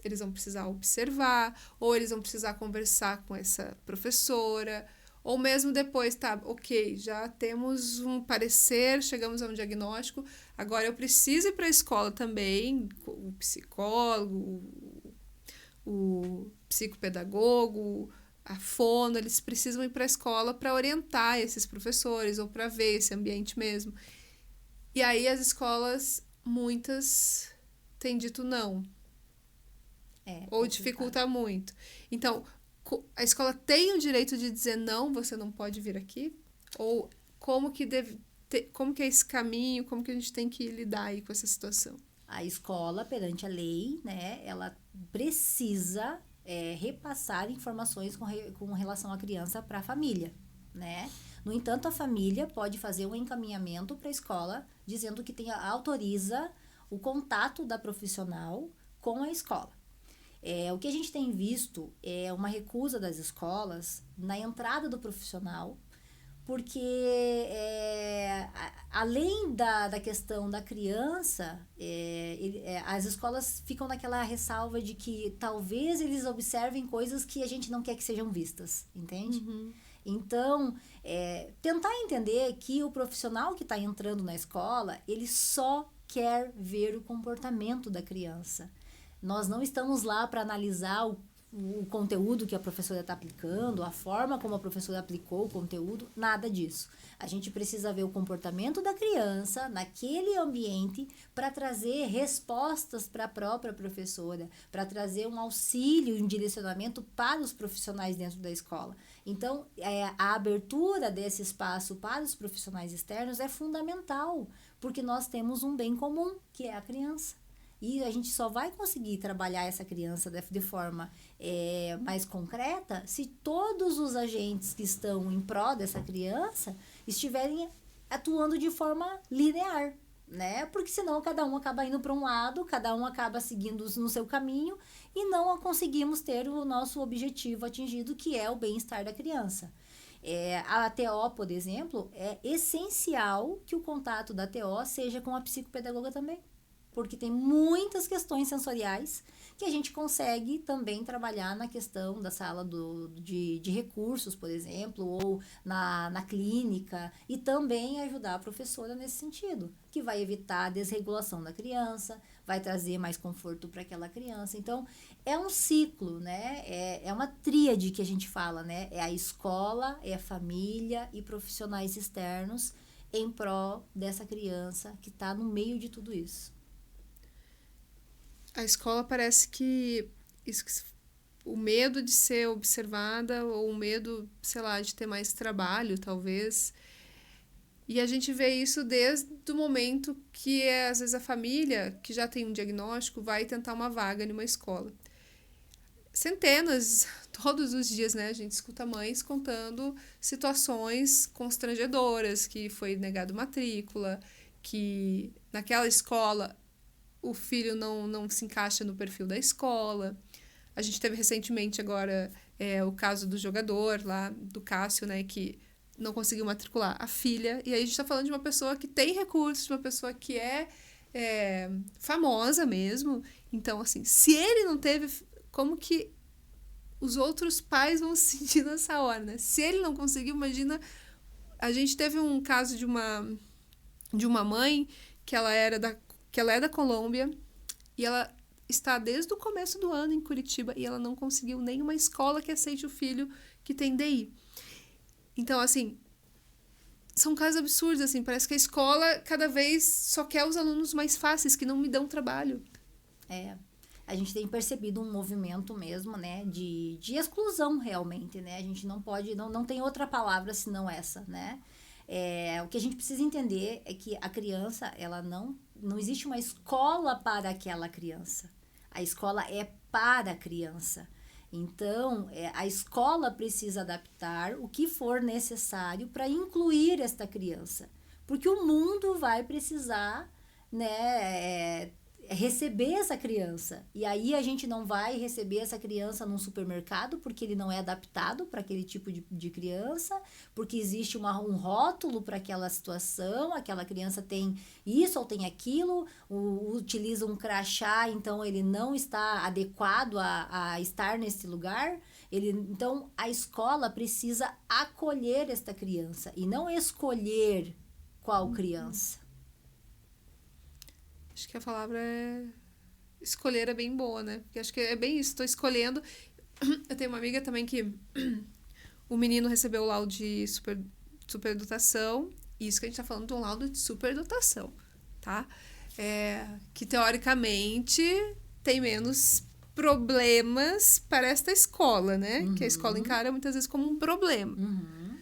Eles vão precisar observar, ou eles vão precisar conversar com essa professora, ou mesmo depois, tá, ok, já temos um parecer, chegamos a um diagnóstico, agora eu preciso ir para a escola também, o psicólogo, o psicopedagogo, a fono, eles precisam ir para a escola para orientar esses professores ou para ver esse ambiente mesmo. E aí as escolas, muitas, têm dito não. Ou dificulta muito. Então, a escola tem o direito de dizer não, você não pode vir aqui? Ou como que é esse caminho, como que a gente tem que lidar aí com essa situação? A escola, perante a lei, né, ela precisa repassar informações com relação à criança para a família, né? No entanto, a família pode fazer um encaminhamento para a escola dizendo que autoriza o contato da profissional com a escola. O que a gente tem visto é uma recusa das escolas na entrada do profissional, porque além da questão da criança, as escolas ficam naquela ressalva de que talvez eles observem coisas que a gente não quer que sejam vistas, entende? Uhum. Então, tentar entender que o profissional que está entrando na escola, ele só quer ver o comportamento da criança. Nós não estamos lá para analisar o conteúdo que a professora está aplicando, a forma como a professora aplicou o conteúdo, nada disso. A gente precisa ver o comportamento da criança naquele ambiente para trazer respostas para a própria professora, para trazer um auxílio, um direcionamento para os profissionais dentro da escola. Então, a abertura desse espaço para os profissionais externos é fundamental, porque nós temos um bem comum, que é a criança. E a gente só vai conseguir trabalhar essa criança de forma mais concreta se todos os agentes que estão em prol dessa criança estiverem atuando de forma linear, né? Porque senão cada um acaba indo para um lado, cada um acaba seguindo no seu caminho e não conseguimos ter o nosso objetivo atingido, que é o bem-estar da criança. A TO, por exemplo, é essencial que o contato da TO seja com a psicopedagoga também, porque tem muitas questões sensoriais que a gente consegue também trabalhar na questão da sala de recursos, por exemplo, ou na clínica, e também ajudar a professora nesse sentido, que vai evitar a desregulação da criança, vai trazer mais conforto para aquela criança. Então, é um ciclo, né? É uma tríade que a gente fala, né? É a escola, é a família e profissionais externos em prol dessa criança que está no meio de tudo isso. A escola parece que o medo de ser observada ou o medo, sei lá, de ter mais trabalho, talvez. E a gente vê isso desde o momento que, às vezes, a família, que já tem um diagnóstico, vai tentar uma vaga numa escola. Centenas, todos os dias, né? A gente escuta mães contando situações constrangedoras, que foi negado matrícula, que naquela escola o filho não se encaixa no perfil da escola. A gente teve recentemente agora o caso do jogador lá, do Cássio, né, que não conseguiu matricular a filha. E aí a gente está falando de uma pessoa que tem recursos, de uma pessoa que famosa mesmo. Então, assim, se ele não teve, como que os outros pais vão se sentir nessa hora, né? Se ele não conseguiu, imagina. A gente teve um caso de uma mãe que ela é da Colômbia e ela está desde o começo do ano em Curitiba e ela não conseguiu nenhuma escola que aceite o filho que tem DI. Então, assim, são casos absurdos, assim, parece que a escola cada vez só quer os alunos mais fáceis, que não me dão trabalho. A gente tem percebido um movimento mesmo, né, de exclusão realmente, né, a gente não pode, não tem outra palavra senão essa, né. O que a gente precisa entender é que a criança, ela não existe uma escola para aquela criança, a escola é para a criança. Então, a escola precisa adaptar o que for necessário para incluir esta criança, porque o mundo vai precisar, né, receber essa criança. E aí a gente não vai receber essa criança num supermercado, porque ele não é adaptado para aquele tipo de criança, porque existe um rótulo para aquela situação, aquela criança tem isso ou tem aquilo, utiliza um crachá, então ele não está adequado a estar nesse lugar. Então, a escola precisa acolher esta criança e não escolher qual criança. Acho que a palavra escolher é bem boa, né? Porque acho que é bem isso, estou escolhendo. Eu tenho uma amiga também que o menino recebeu o laudo de superdotação. Isso que a gente tá falando de um laudo de superdotação, tá? Que teoricamente tem menos problemas para esta escola, né? Uhum. Que a escola encara muitas vezes como um problema. Uhum.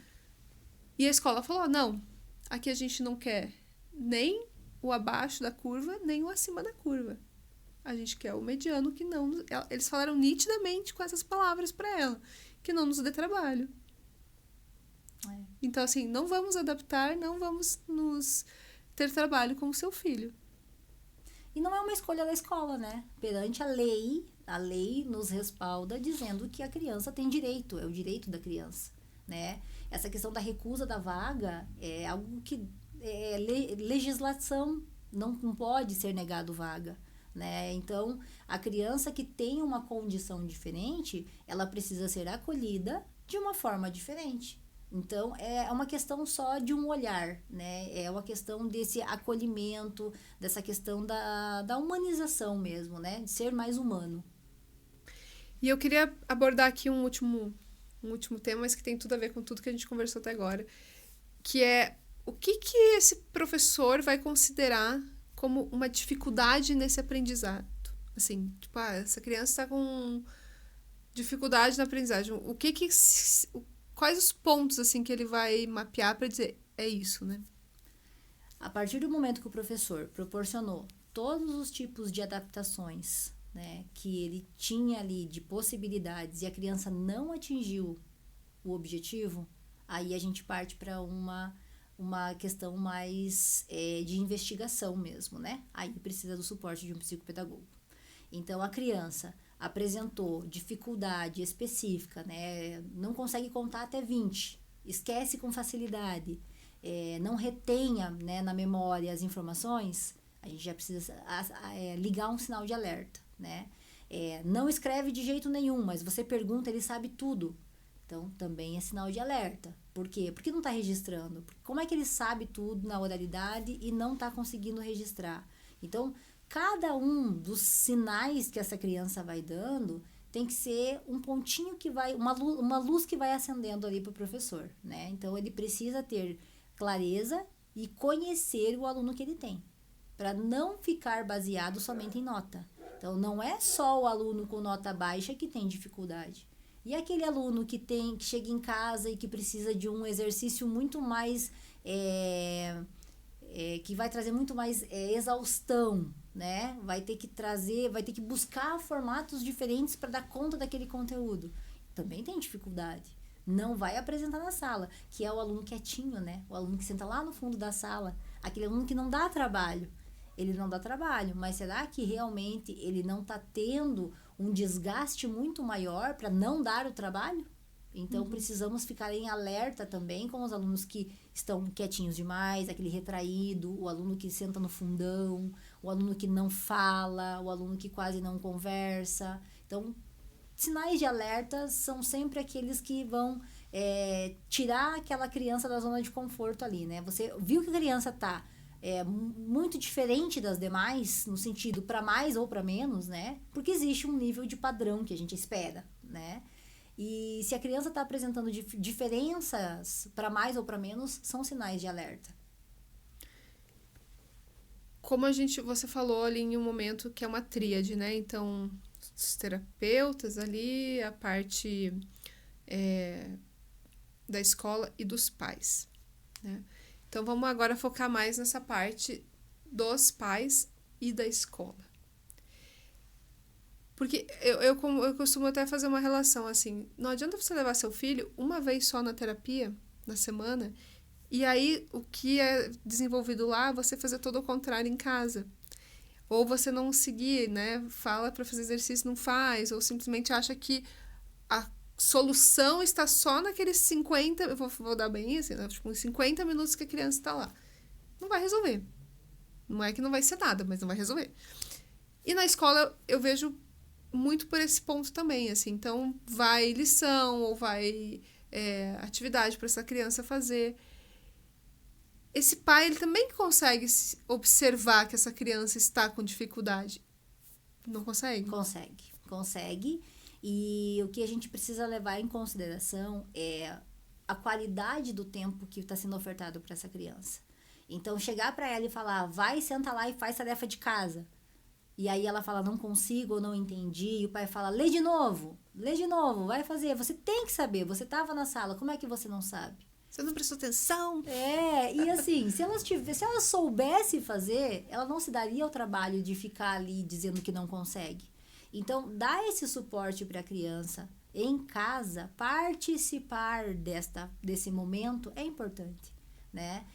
E a escola falou, não, aqui a gente não quer nem o abaixo da curva, nem o acima da curva. A gente quer o mediano que não... Eles falaram nitidamente com essas palavras para ela, que não nos dê trabalho. Então, assim, não vamos adaptar, não vamos nos ter trabalho com o seu filho. E não é uma escolha da escola, né? Perante a lei nos respalda dizendo que a criança tem direito, é o direito da criança, né? Essa questão da recusa da vaga é algo que legislação não pode ser negado vaga, né? Então, a criança que tem uma condição diferente, ela precisa ser acolhida de uma forma diferente. Então, é uma questão só de um olhar, né? É uma questão desse acolhimento, dessa questão da humanização mesmo, né? De ser mais humano. E eu queria abordar aqui um último tema, mas que tem tudo a ver com tudo que a gente conversou até agora, que é o que esse professor vai considerar como uma dificuldade nesse aprendizado? Assim, tipo, essa criança está com dificuldade na aprendizagem. Quais os pontos, assim, que ele vai mapear para dizer, é isso, né? A partir do momento que o professor proporcionou todos os tipos de adaptações, né, que ele tinha ali de possibilidades e a criança não atingiu o objetivo, aí a gente parte para uma questão mais de investigação mesmo, né? Aí precisa do suporte de um psicopedagogo. Então, a criança apresentou dificuldade específica, né? Não consegue contar até 20, esquece com facilidade, não retenha, né, na memória as informações, a gente já precisa ligar um sinal de alerta, né? Não escreve de jeito nenhum, mas você pergunta, ele sabe tudo. Então, também é sinal de alerta. Por quê? Porque não está registrando. Como é que ele sabe tudo na oralidade e não está conseguindo registrar? Então, cada um dos sinais que essa criança vai dando tem que ser um pontinho que vai... Uma luz que vai acendendo ali para o professor, né? Então, ele precisa ter clareza e conhecer o aluno que ele tem, para não ficar baseado somente em nota. Então, não é só o aluno com nota baixa que tem dificuldade. E aquele aluno que chega em casa e que precisa de um exercício muito mais, que vai trazer muito mais exaustão, né? Vai ter que buscar formatos diferentes para dar conta daquele conteúdo. Também tem dificuldade. Não vai apresentar na sala, que é o aluno quietinho, né? O aluno que senta lá no fundo da sala, aquele aluno que não dá trabalho. Ele não dá trabalho, mas será que realmente ele não está tendo um desgaste muito maior para não dar o trabalho? Então, precisamos ficar em alerta também com os alunos que estão quietinhos demais, aquele retraído, o aluno que senta no fundão, o aluno que não fala, o aluno que quase não conversa. Então, sinais de alerta são sempre aqueles que vão tirar aquela criança da zona de conforto ali, né? Você viu que a criança tá muito diferente das demais, no sentido para mais ou para menos, né? Porque existe um nível de padrão que a gente espera, né? E se a criança está apresentando diferenças para mais ou para menos, são sinais de alerta. Como você falou ali em um momento que é uma tríade, né? Então, os terapeutas ali, a parte da escola e dos pais, né? Então, vamos agora focar mais nessa parte dos pais e da escola. Porque eu costumo até fazer uma relação assim, não adianta você levar seu filho uma vez só na terapia, na semana, e aí o que é desenvolvido lá, você fazer todo o contrário em casa. Ou você não seguir, né? Fala para fazer exercício, não faz, ou simplesmente acha que a solução está só naqueles 50, eu vou dar bem assim, né? Tipo, uns 50 minutos que a criança está lá. Não vai resolver. Não é que não vai ser nada, mas não vai resolver. E na escola eu vejo muito por esse ponto também, assim. Então, vai lição ou vai atividade para essa criança fazer. Esse pai, ele também consegue observar que essa criança está com dificuldade. Não consegue? Consegue. E o que a gente precisa levar em consideração é a qualidade do tempo que está sendo ofertado para essa criança. Então, chegar para ela e falar, vai, senta lá e faz tarefa de casa. E aí ela fala, não consigo ou não entendi. E o ela fala, lê de novo, vai fazer. Você tem que saber, você estava na sala, como é que você não sabe? Você não prestou atenção? E assim, se ela soubesse fazer, ela não se daria ao trabalho de ficar ali dizendo que não consegue. Então, dar esse suporte para a criança em casa, participar desse momento é importante, né?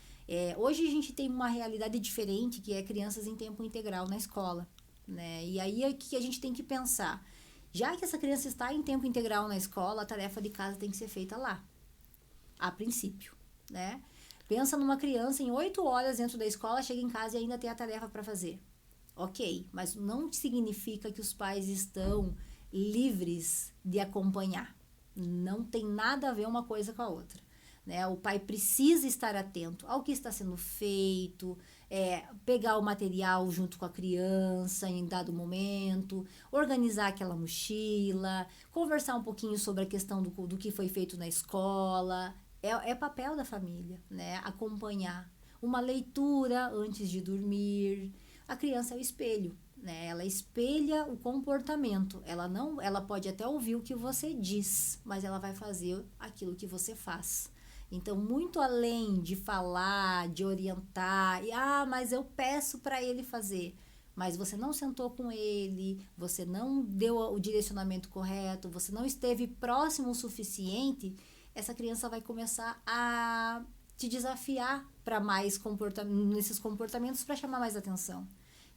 Hoje a gente tem uma realidade diferente, que é crianças em tempo integral na escola, né? E aí é que a gente tem que pensar. Já que essa criança está em tempo integral na escola, a tarefa de casa tem que ser feita lá, a princípio, né? Pensa numa criança em 8 horas dentro da escola, chega em casa e ainda tem a tarefa para fazer. Ok, mas não significa que os pais estão livres de acompanhar. Não tem nada a ver uma coisa com a outra, né? O pai precisa estar atento ao que está sendo feito, pegar o material junto com a criança em dado momento, organizar aquela mochila, conversar um pouquinho sobre a questão do que foi feito na escola. É papel da família, né? Acompanhar. Uma leitura antes de dormir. A criança é o espelho, né? Ela espelha o comportamento. Ela pode até ouvir o que você diz, mas ela vai fazer aquilo que você faz. Então, muito além de falar, de orientar, mas eu peço para ele fazer, mas você não sentou com ele, você não deu o direcionamento correto, você não esteve próximo o suficiente, essa criança vai começar a te desafiar para mais nesses comportamentos, para chamar mais atenção.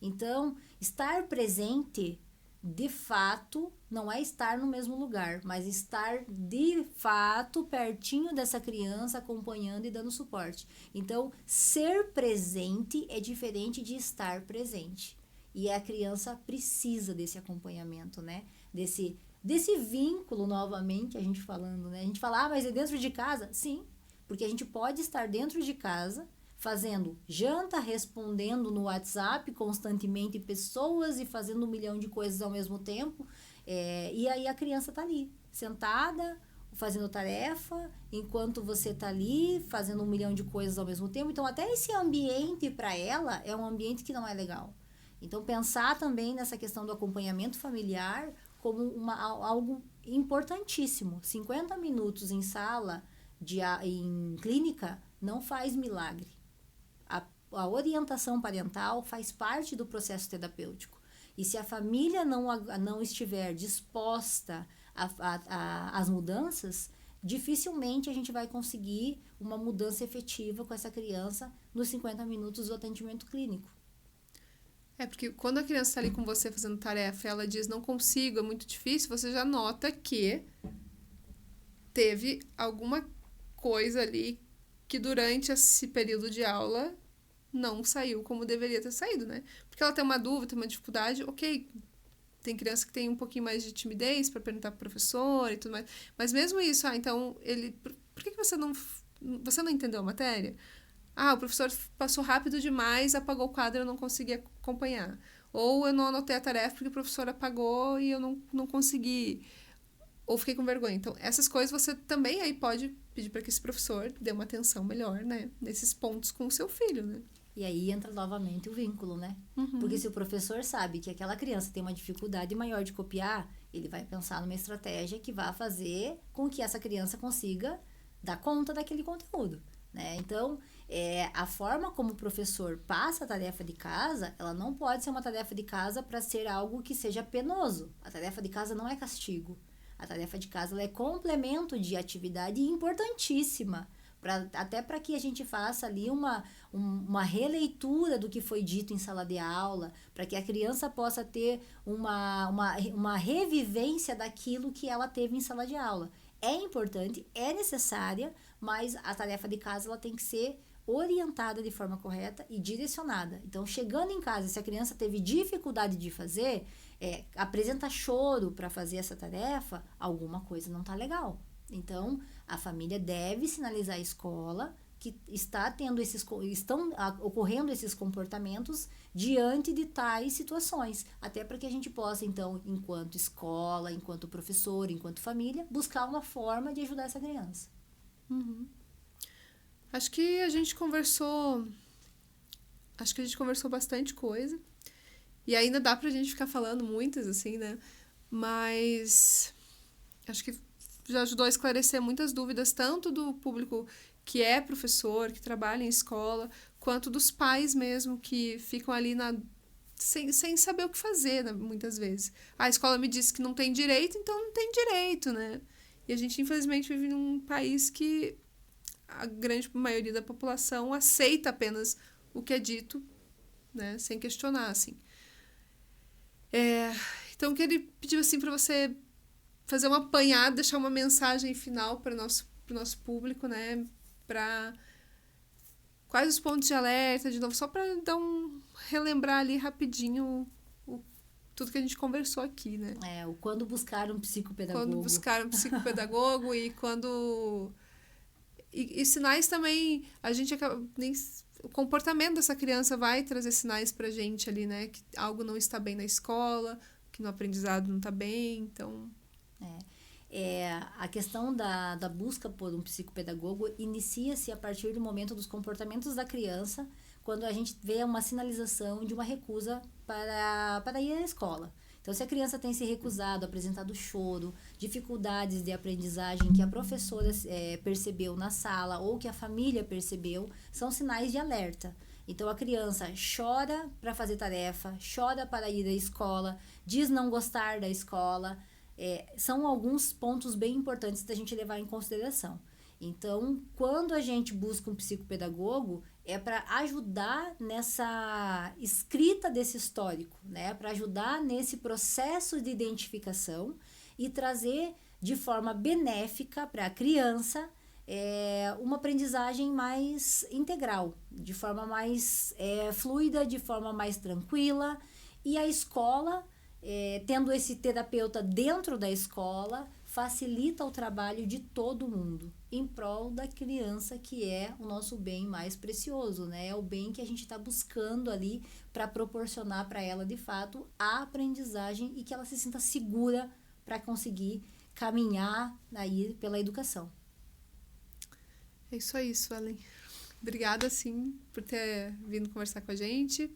Então, estar presente, de fato, não é estar no mesmo lugar, mas estar, de fato, pertinho dessa criança, acompanhando e dando suporte. Então, ser presente é diferente de estar presente. E a criança precisa desse acompanhamento, né? Desse vínculo, novamente, a gente falando, né? A gente fala, mas é dentro de casa? Sim, porque a gente pode estar dentro de casa, fazendo janta, respondendo no WhatsApp constantemente pessoas e fazendo 1 milhão de coisas ao mesmo tempo. E aí a criança tá ali, sentada, fazendo tarefa, enquanto você tá ali fazendo 1 milhão de coisas ao mesmo tempo. Então, até esse ambiente para ela é um ambiente que não é legal. Então, pensar também nessa questão do acompanhamento familiar como algo importantíssimo. 50 minutos em sala, em clínica, não faz milagre. A orientação parental faz parte do processo terapêutico. E se a família não estiver disposta às mudanças, dificilmente a gente vai conseguir uma mudança efetiva com essa criança nos 50 minutos do atendimento clínico. Porque quando a criança está ali com você fazendo tarefa e ela diz não consigo, é muito difícil, você já nota que teve alguma coisa ali que durante esse período de aula não saiu como deveria ter saído, né? Porque ela tem uma dúvida, tem uma dificuldade, ok, tem criança que tem um pouquinho mais de timidez para perguntar pro professor e tudo mais, mas mesmo isso, então por que você não entendeu a matéria? O professor passou rápido demais, apagou o quadro e eu não consegui acompanhar. Ou eu não anotei a tarefa porque o professor apagou e eu não consegui. Ou fiquei com vergonha. Então, essas coisas você também aí pode pedir para que esse professor dê uma atenção melhor, né? Nesses pontos com o seu filho, né? E aí entra novamente o vínculo, né? Uhum. Porque se o professor sabe que aquela criança tem uma dificuldade maior de copiar, ele vai pensar numa estratégia que vai fazer com que essa criança consiga dar conta daquele conteúdo, né? Então, a forma como o professor passa a tarefa de casa, ela não pode ser uma tarefa de casa para ser algo que seja penoso. A tarefa de casa não é castigo. A tarefa de casa ela é complemento de atividade importantíssima, até para que a gente faça ali uma releitura do que foi dito em sala de aula, para que a criança possa ter uma revivência daquilo que ela teve em sala de aula. É importante, é necessária, mas a tarefa de casa ela tem que ser orientada de forma correta e direcionada. Então, chegando em casa, se a criança teve dificuldade de fazer, apresenta choro para fazer essa tarefa, alguma coisa não está legal. Então, a família deve sinalizar à escola que estão ocorrendo esses comportamentos diante de tais situações, até para que a gente possa, então, enquanto escola, enquanto professor, enquanto família, buscar uma forma de ajudar essa criança. Uhum. Acho que a gente conversou bastante coisa. E ainda dá pra gente ficar falando muitas, assim, né? Mas acho que já ajudou a esclarecer muitas dúvidas, tanto do público que é professor, que trabalha em escola, quanto dos pais mesmo, que ficam ali sem saber o que fazer, né, muitas vezes. A escola me disse que não tem direito, então não tem direito, né? E a gente, infelizmente, vive num país que a grande maioria da população aceita apenas o que é dito, né, sem questionar, assim. Então, eu queria pedir assim para você fazer uma apanhada, deixar uma mensagem final para o nosso público, né? Para quais os pontos de alerta, de novo, só para relembrar ali rapidinho tudo que a gente conversou aqui, né? O quando buscar um psicopedagogo. Quando buscar um psicopedagogo e quando... E sinais também, a gente acaba... O comportamento dessa criança vai trazer sinais pra gente ali, né? Que algo não está bem na escola, que no aprendizado não está bem, então... A questão da busca por um psicopedagogo inicia-se a partir do momento dos comportamentos da criança, quando a gente vê uma sinalização de uma recusa para ir à escola. Então, se a criança tem se recusado, apresentado choro, dificuldades de aprendizagem que a professora percebeu na sala ou que a família percebeu, são sinais de alerta. Então, a criança chora para fazer tarefa, chora para ir à escola, diz não gostar da escola. São alguns pontos bem importantes da gente levar em consideração. Então, quando a gente busca um psicopedagogo, é para ajudar nessa escrita desse histórico, né? Para ajudar nesse processo de identificação e trazer de forma benéfica para a criança uma aprendizagem mais integral, de forma mais fluida, de forma mais tranquila. E a escola, tendo esse terapeuta dentro da escola, facilita o trabalho de todo mundo em prol da criança, que é o nosso bem mais precioso, né? É o bem que a gente está buscando ali para proporcionar para ela, de fato, a aprendizagem e que ela se sinta segura para conseguir caminhar aí pela educação. É isso aí, Suelen. Obrigada, sim, por ter vindo conversar com a gente.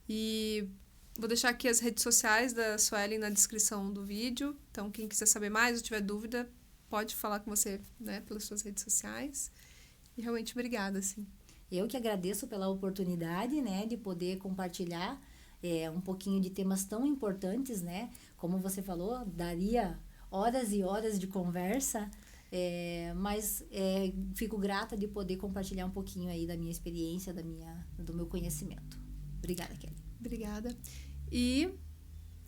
E vou deixar aqui as redes sociais da Suelen na descrição do vídeo. Então, quem quiser saber mais ou tiver dúvida, pode falar com você, né, pelas suas redes sociais. E realmente, obrigada, sim. Eu que agradeço pela oportunidade, né, de poder compartilhar um pouquinho de temas tão importantes, né? Como você falou, daria horas e horas de conversa, mas fico grata de poder compartilhar um pouquinho aí da minha experiência, do meu conhecimento. Obrigada, Kelly. Obrigada. E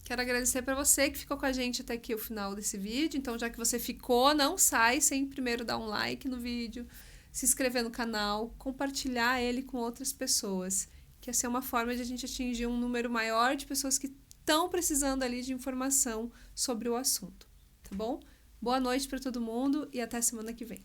Quero agradecer para você que ficou com a gente até aqui o final desse vídeo. Então, já que você ficou, não sai sem primeiro dar um like no vídeo, se inscrever no canal, compartilhar ele com outras pessoas. Que essa é uma forma de a gente atingir um número maior de pessoas que estão precisando ali de informação sobre o assunto. Tá bom? Boa noite para todo mundo e até semana que vem.